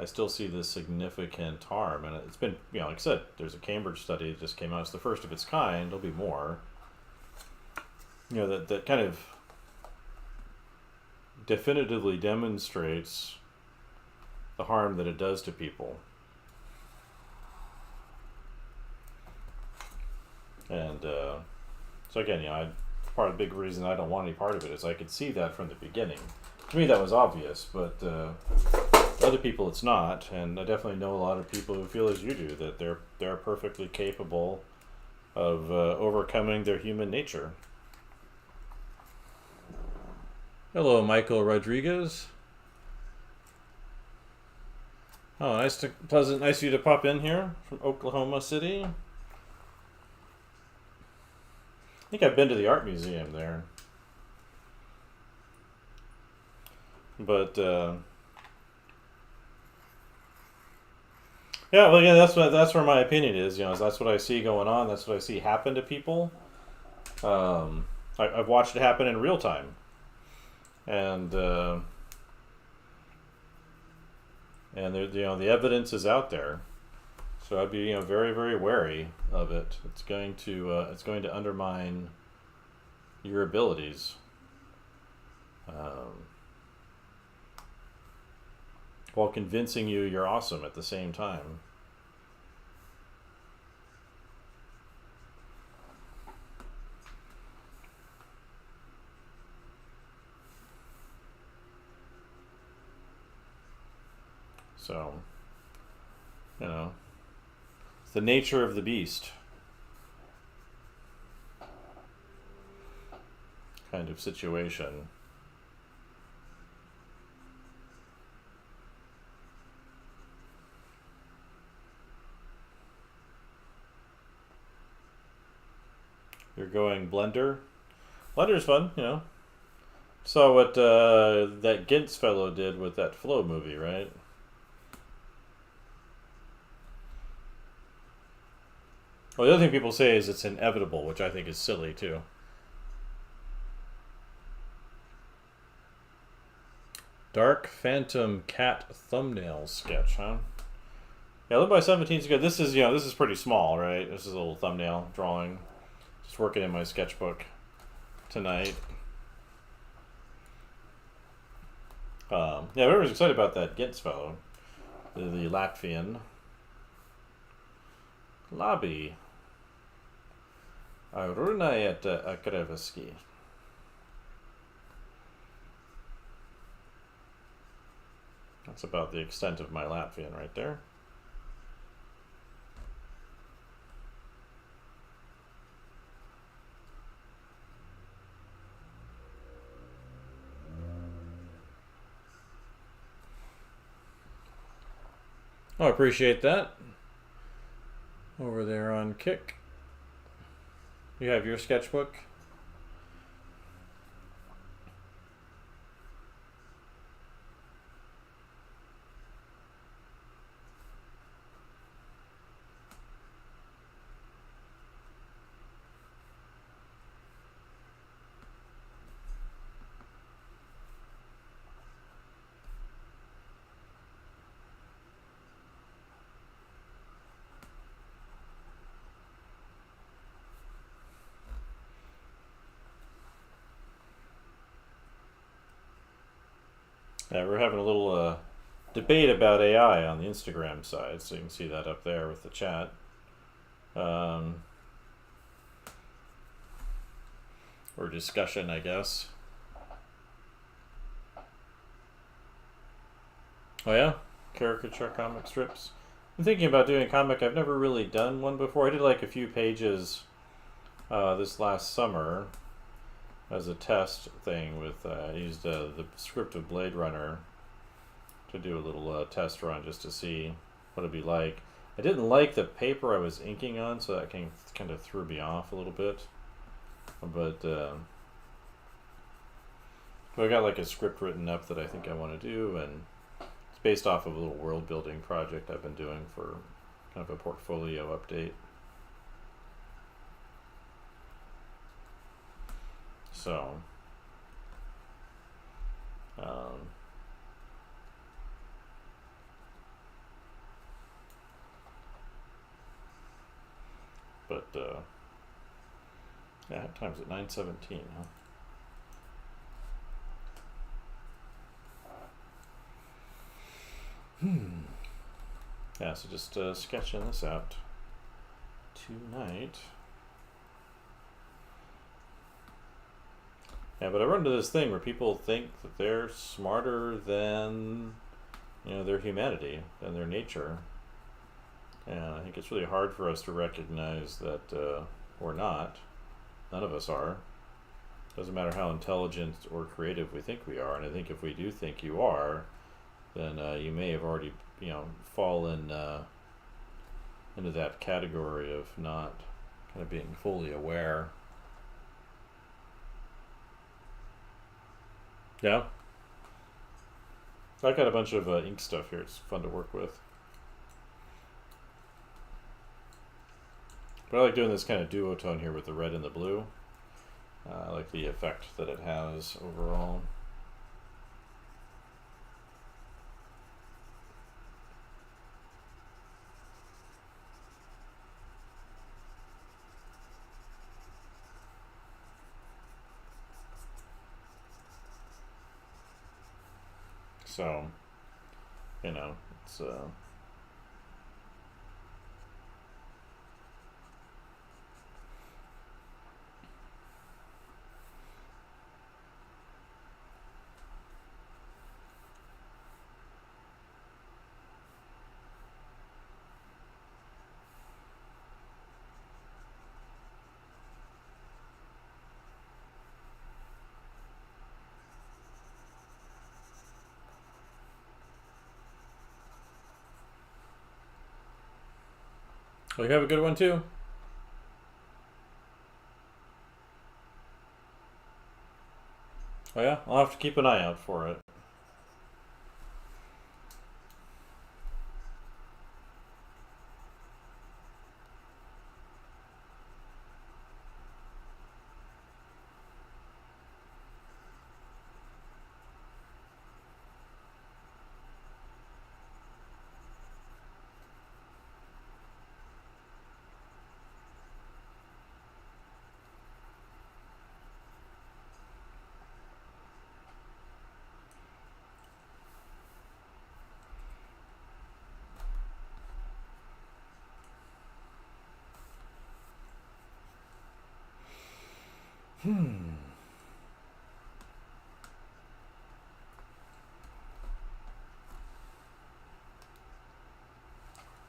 still see this significant harm. And it's been, like I said, there's a Cambridge study that just came out. It's the first of its kind. There'll be more. That kind of definitively demonstrates the harm that it does to people. And so again, part of the big reason I don't want any part of it is I could see that from the beginning. To me, that was obvious, but other people it's not, and I definitely know a lot of people who feel as you do, that they're perfectly capable of overcoming their human nature. Hello, Michael Rodriguez. Oh, nice of you to pop in here from Oklahoma City. I think I've been to the art museum there, but yeah, well, yeah, that's where my opinion is. That's what I see going on. That's what I see happen to people. I've watched it happen in real time, and the evidence is out there. So I'd be very, very wary of it. It's going to undermine your abilities. While convincing you you're awesome at the same time. So, it's the nature of the beast kind of situation. You're going Blender. Blender's fun, Saw what that Gintz fellow did with that Flow movie, right? Well, the other thing people say is it's inevitable, which I think is silly too. Dark Phantom Cat thumbnail sketch, huh? Yeah, 11 by 17 is good. This is pretty small, right? This is a little thumbnail drawing. Just working in my sketchbook tonight. Yeah, everyone's excited about that Gintz fellow, the Latvian. Lobby. Runājat Akreviski. That's about the extent of my Latvian right there. Oh, I appreciate that. Over there on Kick. You have your sketchbook? Yeah, we're having a little debate about AI on the Instagram side, so you can see that up there with the chat. Or discussion, I guess. Oh yeah? Caricature comic strips. I'm thinking about doing a comic. I've never really done one before. I did like a few pages this last summer as a test thing with I used the script of Blade Runner to do a little test run just to see what it'd be like. I didn't like the paper I was inking on, so that kind of threw me off a little bit. But I got like a script written up that I think I want to do, and it's based off of a little world building project I've been doing for kind of a portfolio update. So, yeah, what time's it? 9:17, huh? Yeah, so just sketching this out tonight. Yeah, but I run into this thing where people think that they're smarter than their humanity and their nature. And I think it's really hard for us to recognize that we're not. None of us are. Doesn't matter how intelligent or creative we think we are. And I think if we do think you are, then you may have already, fallen into that category of not kind of being fully aware. Yeah. I got a bunch of ink stuff here. It's fun to work with. But I like doing this kind of duotone here with the red and the blue. I like the effect that it has overall. So, it's well, you have a good one too. Oh yeah, I'll have to keep an eye out for it.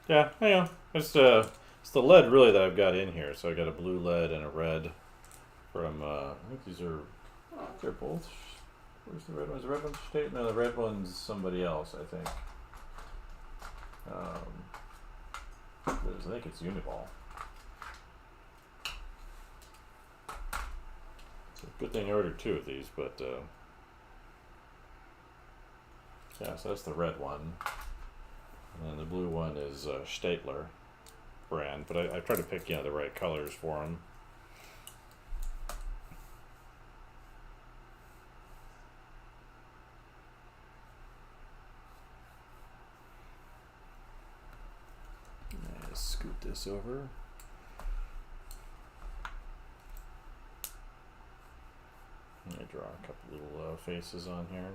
Yeah, it's the lead really that I've got in here. So I got a blue lead and a red from I think they're both. Where's the red one? Is the red one State? No, the red one's somebody else, I think. I think it's Uniball. It's a good thing I ordered two of these, but yeah, so that's the red one. And then the blue one is Statler brand, but I tried to pick the right colors for them. Scoot this over. I draw a couple little faces on here.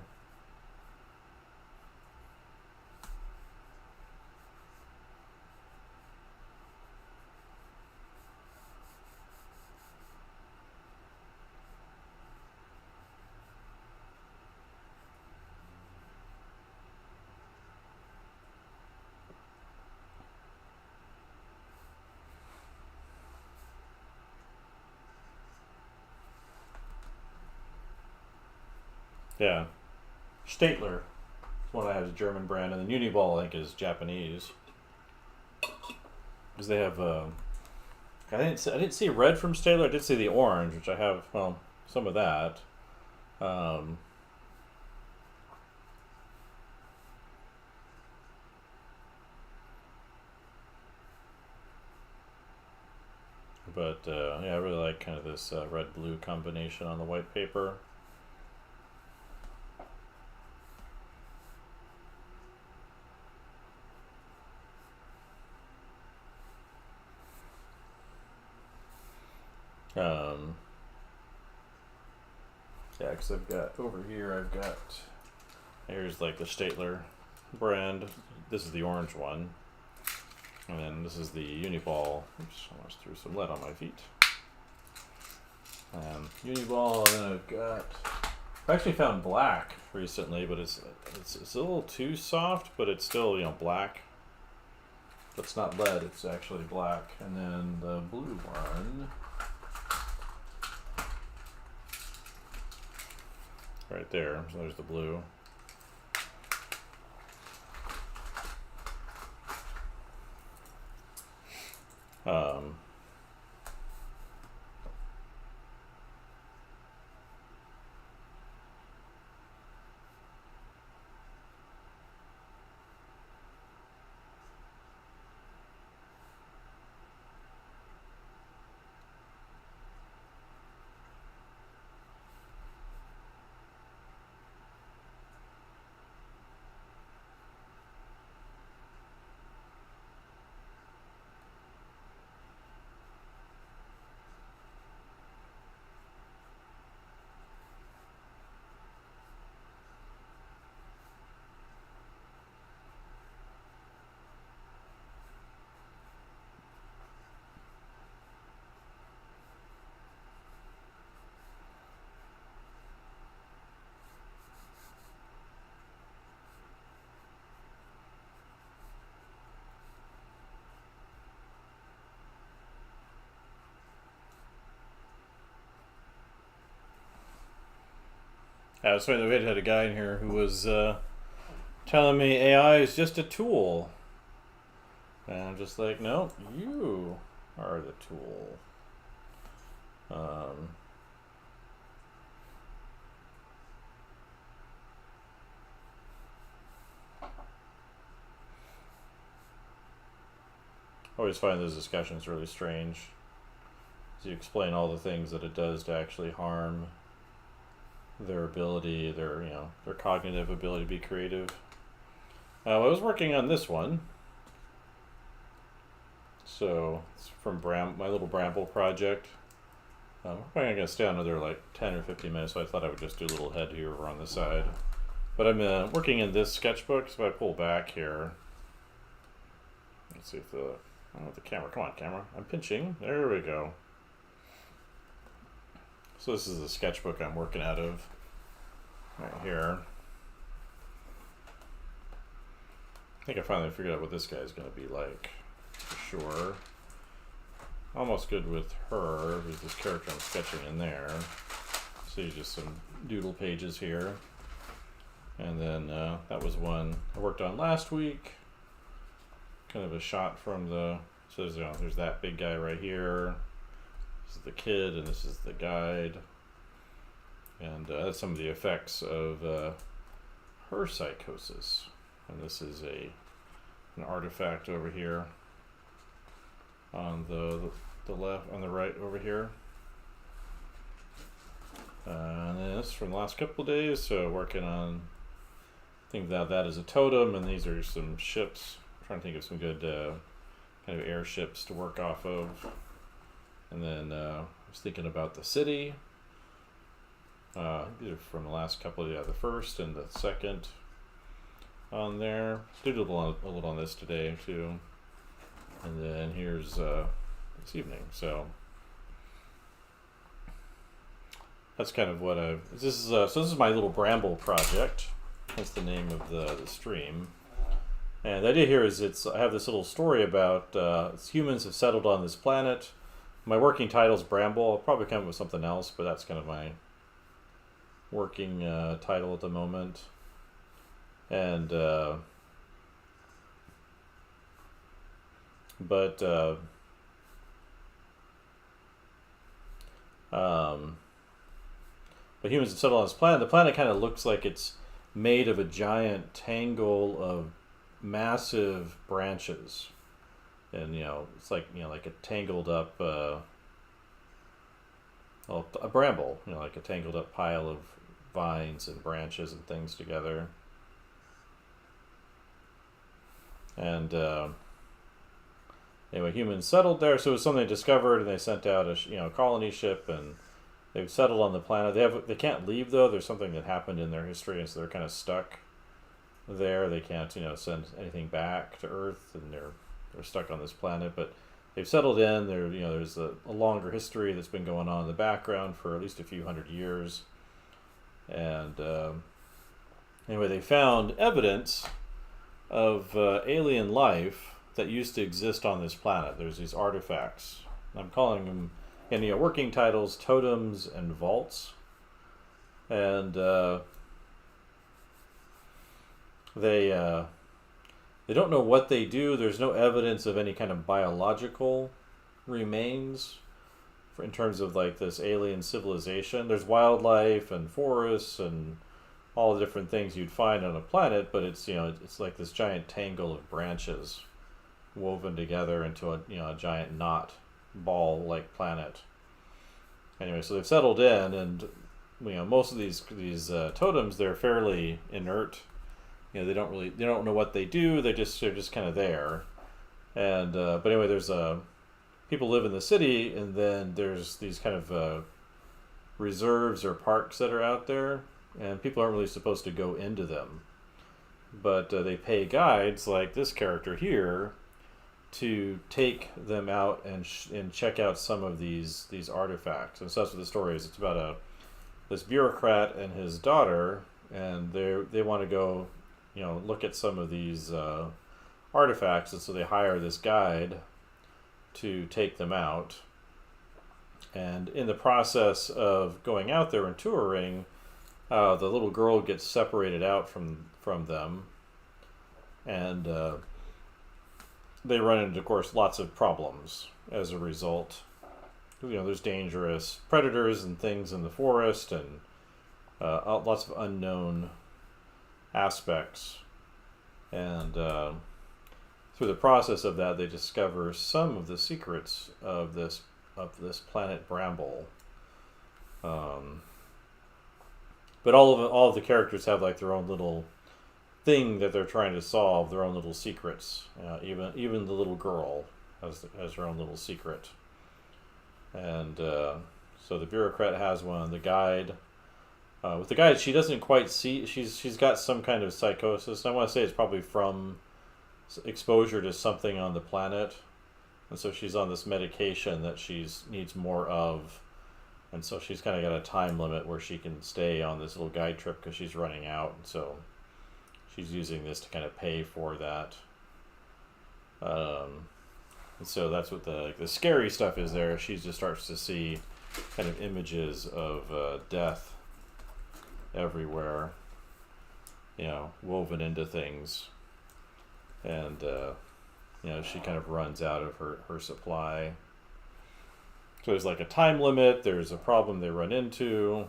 Yeah, Statler. One I have is a German brand, and the Uniball I think is Japanese. Because they have, I didn't see red from Statler. I did see the orange, which I have. Well, some of that. But yeah, I really like kind of this red-blue combination on the white paper. Yeah, because I've got over here, here's like the Statler brand. This is the orange one. And then this is the Uniball. Oops, almost threw some lead on my feet. Uniball, and then I've got I actually found black recently, but it's a little too soft, but it's still black. But it's not lead; it's actually black. And then the blue one, right there. So there's the blue. Um, I was the video had a guy in here who was telling me AI is just a tool, and I'm just like, no, you are the tool. Um, I always find those discussions really strange. So you explain all the things that it does to actually harm their ability, their cognitive ability to be creative. I was working on this one. So it's from my little bramble project. I'm probably going to stay on another like 10 or 15 minutes, so I thought I would just do a little head here over on the side. But I'm working in this sketchbook, so if I pull back here, let's see if the camera, come on camera, I'm pinching, there we go. So this is the sketchbook I'm working out of, right here. I think I finally figured out what this guy's going to be like, for sure. Almost good with her, who's this character I'm sketching in there. See just some doodle pages here. And then that was one I worked on last week. Kind of a shot from so there's that big guy right here. This is the kid, and this is the guide. And that's some of the effects of her psychosis. And this is an artifact over here on the left, on the right over here. And then this is from the last couple of days, so working on, think that is a totem, and these are some ships. I'm trying to think of some good kind of airships to work off of. And then I was thinking about the city. These are from the last couple of the first and the second on there. Did a little on this today too. And then here's this evening. So that's kind of what this is my little bramble project. That's the name of the stream. And the idea here is I have this little story about humans have settled on this planet. My working title is Bramble. I'll probably come up with something else, but that's kind of my working title at the moment. And but humans have settled on this planet. The planet kind of looks like it's made of a giant tangle of massive branches, and it's like like a tangled up a bramble, like a tangled up pile of vines and branches and things together. And anyway, humans settled there, so it was something they discovered, and they sent out a colony ship, and they've settled on the planet. They can't leave though. There's something that happened in their history, and so they're kind of stuck there. They can't send anything back to Earth, and they're stuck on this planet. But they've settled in. There's a longer history that's been going on in the background for at least a few hundred years. And anyway, they found evidence of alien life that used to exist on this planet. There's these artifacts. I'm calling them, and working titles, totems and vaults. And they don't know what they do. There's no evidence of any kind of biological remains in terms of like this alien civilization. There's wildlife and forests and all the different things you'd find on a planet, but it's it's like this giant tangle of branches woven together into a giant knot ball like planet. Anyway, so they've settled in, and most of these totems, they're fairly inert. They don't know what they do. They're just kind of there. And but anyway, there's people live in the city, and then there's these kind of reserves or parks that are out there, and people aren't really supposed to go into them. But they pay guides like this character here to take them out and check out some of these artifacts. And so that's what the story is. It's about this bureaucrat and his daughter, and they want to go look at some of these artifacts, and so they hire this guide to take them out. And in the process of going out there and touring, the little girl gets separated out from them, and they run into, of course, lots of problems as a result. There's dangerous predators and things in the forest, and lots of unknown aspects. And through the process of that, they discover some of the secrets of this planet Bramble. But all of the characters have like their own little thing that they're trying to solve, their own little secrets. Even the little girl has her own little secret. And so the bureaucrat has one. The guide, with the guide, she doesn't quite see. She's got some kind of psychosis. I want to say it's probably from exposure to something on the planet, and so she's on this medication that she needs more of. And so she's kind of got a time limit where she can stay on this little guide trip because she's running out. And so she's using this to kind of pay for that. And so that's what the scary stuff is there. She just starts to see kind of images of death everywhere, woven into things. And, she kind of runs out of her supply. So there's like a time limit, there's a problem they run into.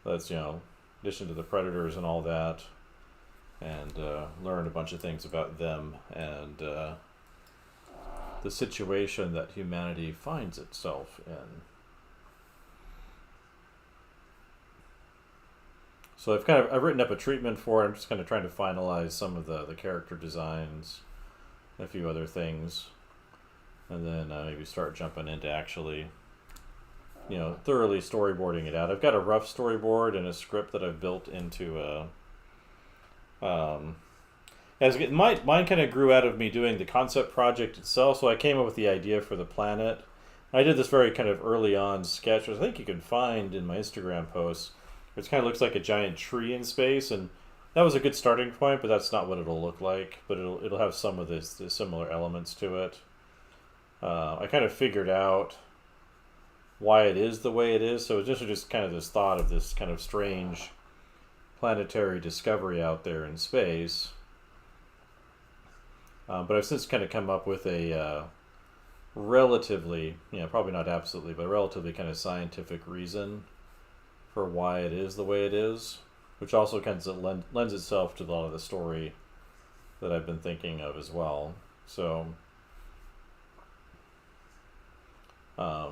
That's, in addition to the predators and all that. And learn a bunch of things about them and the situation that humanity finds itself in. So I've written up a treatment for it. I'm just kind of trying to finalize some of the character designs, a few other things, and then maybe start jumping into actually, thoroughly storyboarding it out. I've got a rough storyboard and a script that I've built into mine kind of grew out of me doing the concept project itself. So I came up with the idea for the planet. I did this very kind of early on sketch, which I think you can find in my Instagram posts. It kind of looks like a giant tree in space, and that was a good starting point, but that's not what it'll look like. But it'll have some of the similar elements to it. I kind of figured out why it is the way it is. So it's just kind of this thought of this kind of strange planetary discovery out there in space. But I've since kind of come up with a relatively, probably not absolutely, but a relatively kind of scientific reason for why it is the way it is, which also kind of lends itself to a lot of the story that I've been thinking of as well. So, as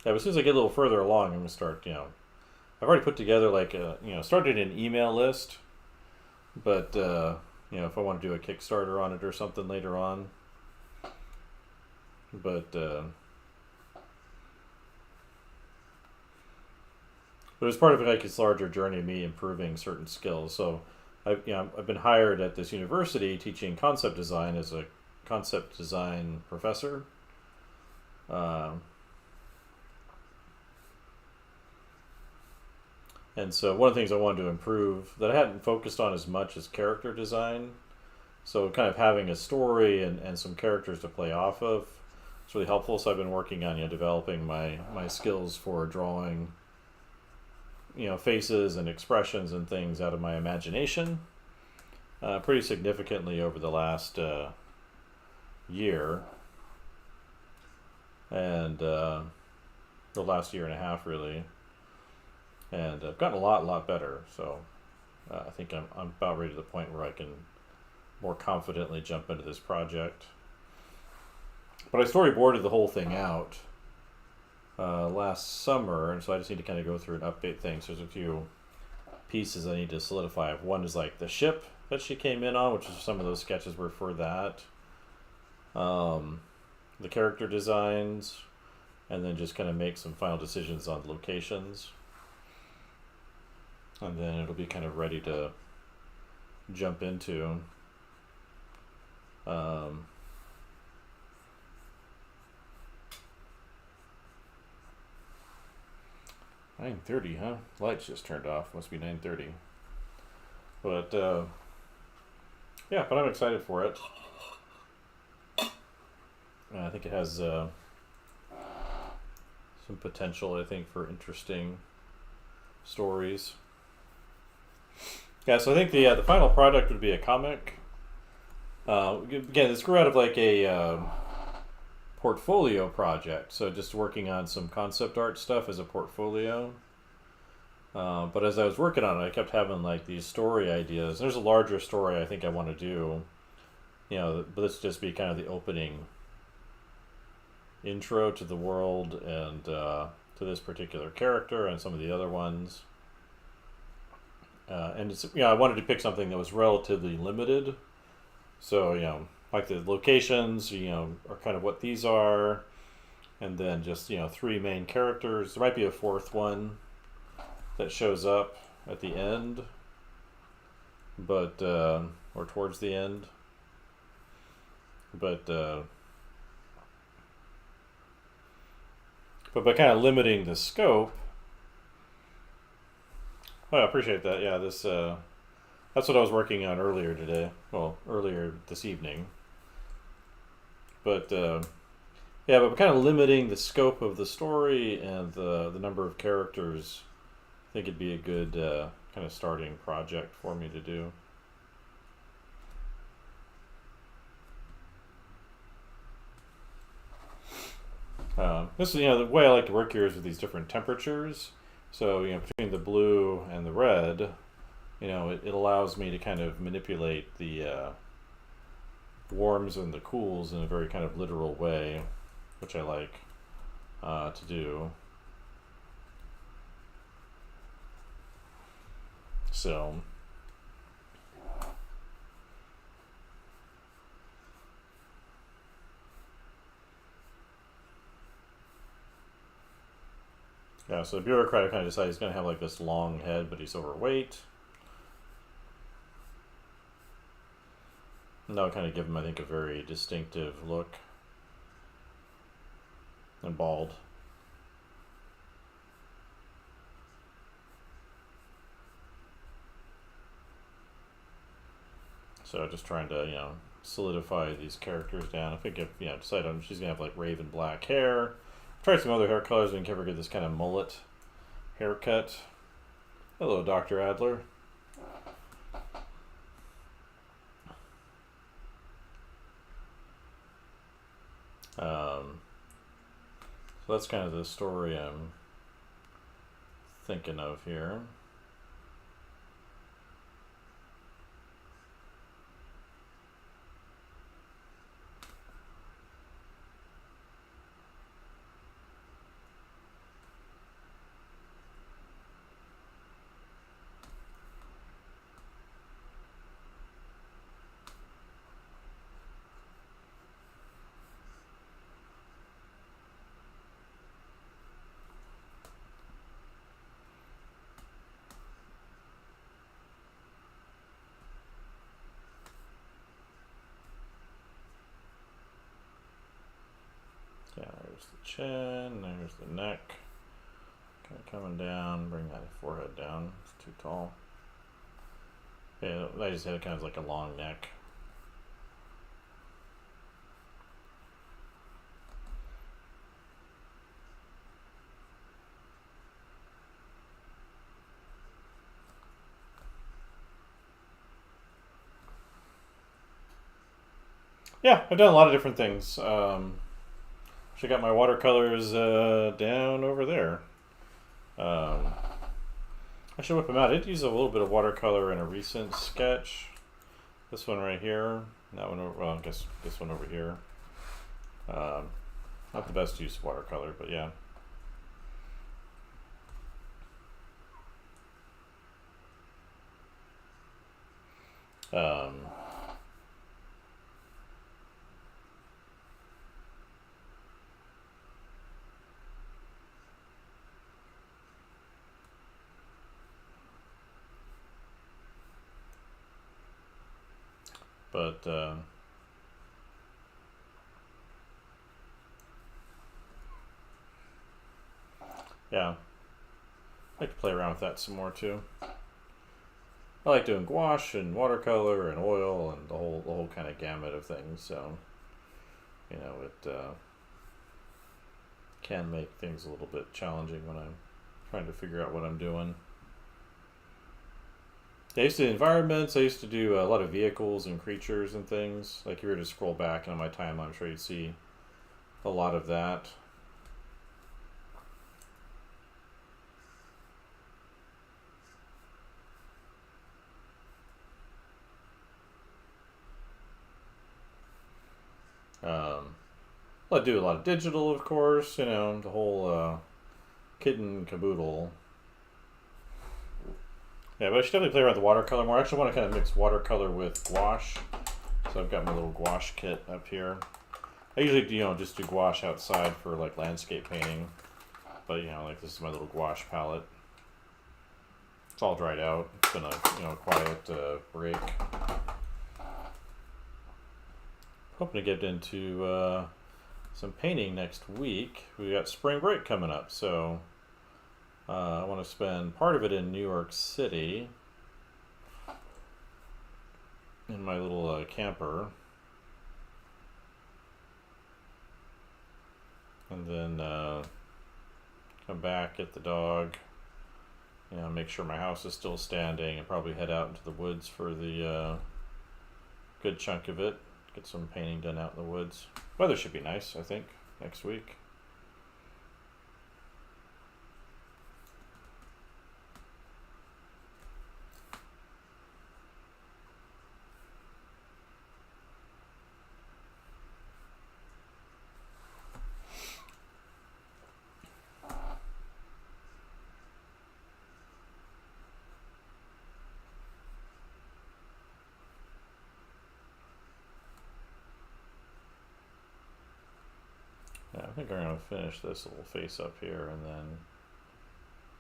soon as I get a little further along, I'm going to start, I've already put together started an email list, but, if I want to do a Kickstarter on it or something later on. But it's part of like this larger journey of me improving certain skills. So I've been hired at this university teaching concept design as a concept design professor. And so one of the things I wanted to improve that I hadn't focused on as much is character design. So kind of having a story and some characters to play off of is really helpful. So I've been working on developing my skills for drawing faces and expressions and things out of my imagination pretty significantly over the last year and the last year and a half really, and I've gotten a lot better. So I think I'm about ready to the point where I can more confidently jump into this project. But I storyboarded the whole thing out last summer, and so I just need to kind of go through and update things. There's a few pieces I need to solidify. One is like the ship that she came in on, which is some of those sketches were for that. The character designs, and then just kind of make some final decisions on locations. And then it'll be kind of ready to jump into. 9:30, huh? Lights just turned off. Must be 9:30. But yeah, but I'm excited for it. I think it has some potential. I think for interesting stories. Yeah, so I think the final product would be a comic. Again, this grew out of like a portfolio project, so just working on some concept art stuff as a portfolio. But as I was working on it, I kept having like these story ideas. There's a larger story I think I want to do, but this just be kind of the opening intro to the world and to this particular character and some of the other ones. And it's, I wanted to pick something that was relatively limited. So, like the locations, are kind of what these are. And then just, 3 main characters. There might be a 4th one that shows up at the end. But, or towards the end. But by kind of limiting the scope. Oh, I appreciate that. Yeah, this that's what I was working on earlier today. Well, earlier this evening. But yeah, but kind of limiting the scope of the story and the number of characters, I think it'd be a good kind of starting project for me to do. This is, the way I like to work here is with these different temperatures. So, between the blue and the red, it allows me to kind of manipulate the warms and the cools in a very kind of literal way, which I like to do. So, yeah, so the bureaucrat kind of decided he's going to have like this long head, but he's overweight. And that'll kind of give him, I think, a very distinctive look. And bald. So just trying to, solidify these characters down. I think if, decide on, she's going to have like raven black hair. Try some other hair colors and ever get this kind of mullet haircut. Hello, Dr. Adler. So that's kind of the story I'm thinking of here. Yeah, there's the chin, there's the neck. Okay, coming down, bring that forehead down. It's too tall. Yeah, I just had kind of like a long neck. Yeah, I've done a lot of different things. I got my watercolors down over there. Um, I should whip them out. I did use a little bit of watercolor in a recent sketch. This one right here. That one over, well, I guess this one over here. Not the best use of watercolor, but yeah. Um, but yeah, I like to play around with that some more too. I like doing gouache and watercolor and oil and the whole kind of gamut of things. So, it can make things a little bit challenging when I'm trying to figure out what I'm doing. I used to do environments. I used to do a lot of vehicles and creatures and things. Like if you were to scroll back on my timeline, I'm sure you'd see a lot of that. Well, I do a lot of digital, of course. The whole kit and caboodle. Yeah, but I should definitely play around with the watercolor more. I actually want to kind of mix watercolor with gouache. So I've got my little gouache kit up here. I usually, just do gouache outside for like landscape painting. But like this is my little gouache palette. It's all dried out. It's been a quiet break. Hoping to get into some painting next week. We got spring break coming up, so I want to spend part of it in New York City in my little camper, and then come back, get the dog, make sure my house is still standing, and probably head out into the woods for the good chunk of it. Get some painting done out in the woods. Weather should be nice, I think, next week. Yeah, I think I'm going to finish this little face up here and then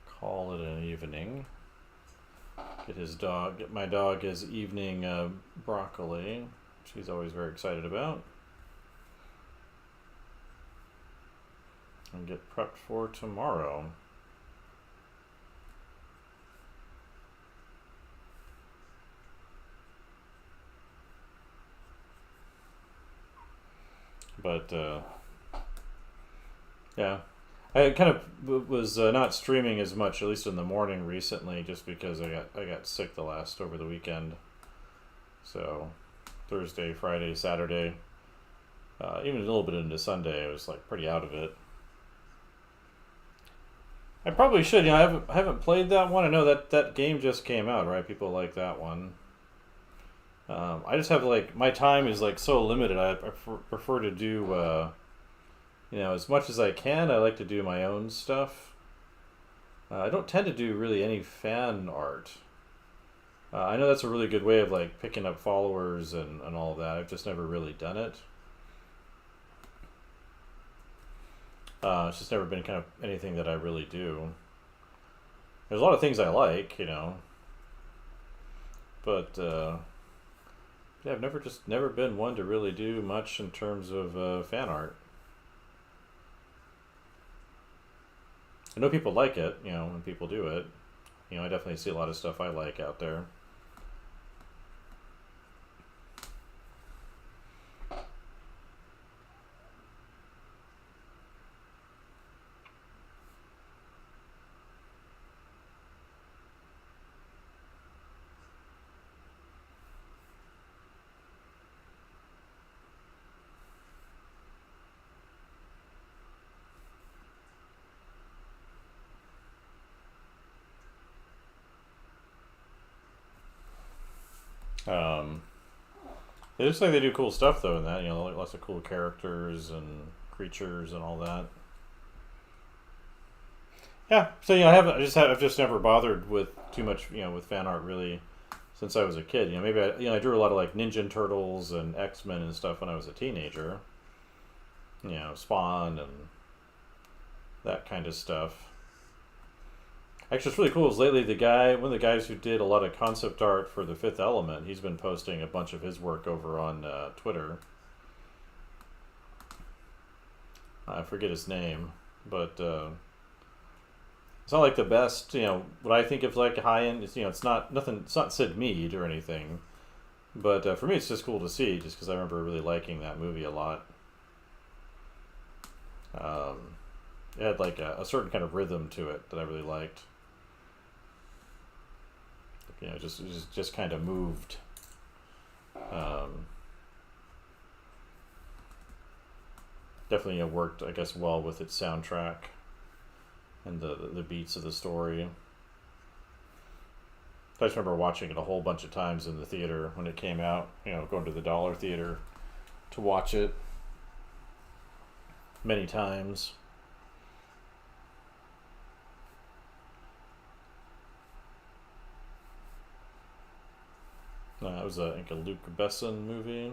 call it an evening. Get my dog his evening broccoli, which he's always very excited about. And get prepped for tomorrow. But yeah, I kind of was not streaming as much, at least in the morning recently, just because I got sick over the weekend. So Thursday, Friday, Saturday, even a little bit into Sunday, I was like pretty out of it. I probably should. I haven't played that one. I know that game just came out, right? People like that one. I just have my time is so limited. I prefer to do as much as I can. I like to do my own stuff. I don't tend to do really any fan art. I know that's a really good way of picking up followers and all of that. I've just never really done it. It's just never been kind of anything that I really do. There's a lot of things I like, but yeah, I've never been one to really do much in terms of fan art. I know people like it, you know, when people do it. You know, I definitely see a lot of stuff I like out there. Um, it looks like they do cool stuff though in that. You know, like lots of cool characters and creatures and all that. Yeah. So you know, I've just never bothered with too much. You know, with fan art really since I was a kid. You know, maybe I drew a lot of like Ninja Turtles and X-Men and stuff when I was a teenager. You know, Spawn and that kind of stuff. Actually, what's really cool is lately one of the guys who did a lot of concept art for The Fifth Element, he's been posting a bunch of his work over on Twitter. I forget his name, but it's not like the best. You know, what I think of like high end is, you know, it's not nothing. It's not Sid Mead or anything, but for me, it's just cool to see, just because I remember really liking that movie a lot. It had like a certain kind of rhythm to it that I really liked. You know, just kind of moved. Definitely, you know, worked, I guess, well with its soundtrack and the beats of the story. I just remember watching it a whole bunch of times in the theater when it came out. You know, going to the Dollar Theater to watch it many times. It was I think a Luc Besson movie.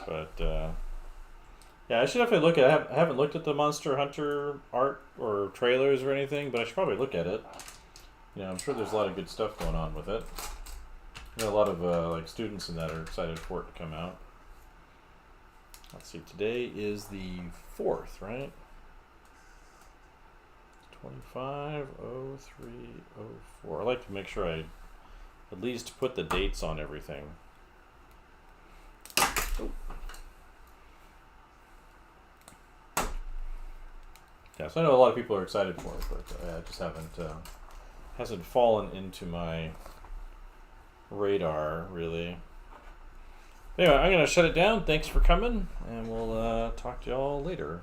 But yeah, I should definitely look at. I haven't looked at the Monster Hunter art or trailers or anything, but I should probably look at it. You know, I'm sure there's a lot of good stuff going on with it. You know, a lot of like students in that are excited for it to come out. Let's see, today is the 4th, right? 25/03/04. I like to make sure I at least put the dates on everything. Oh. Yeah, so I know a lot of people are excited for it, but I just hasn't fallen into my radar really. Anyway, I'm gonna shut it down. Thanks for coming, and we'll talk to y'all later.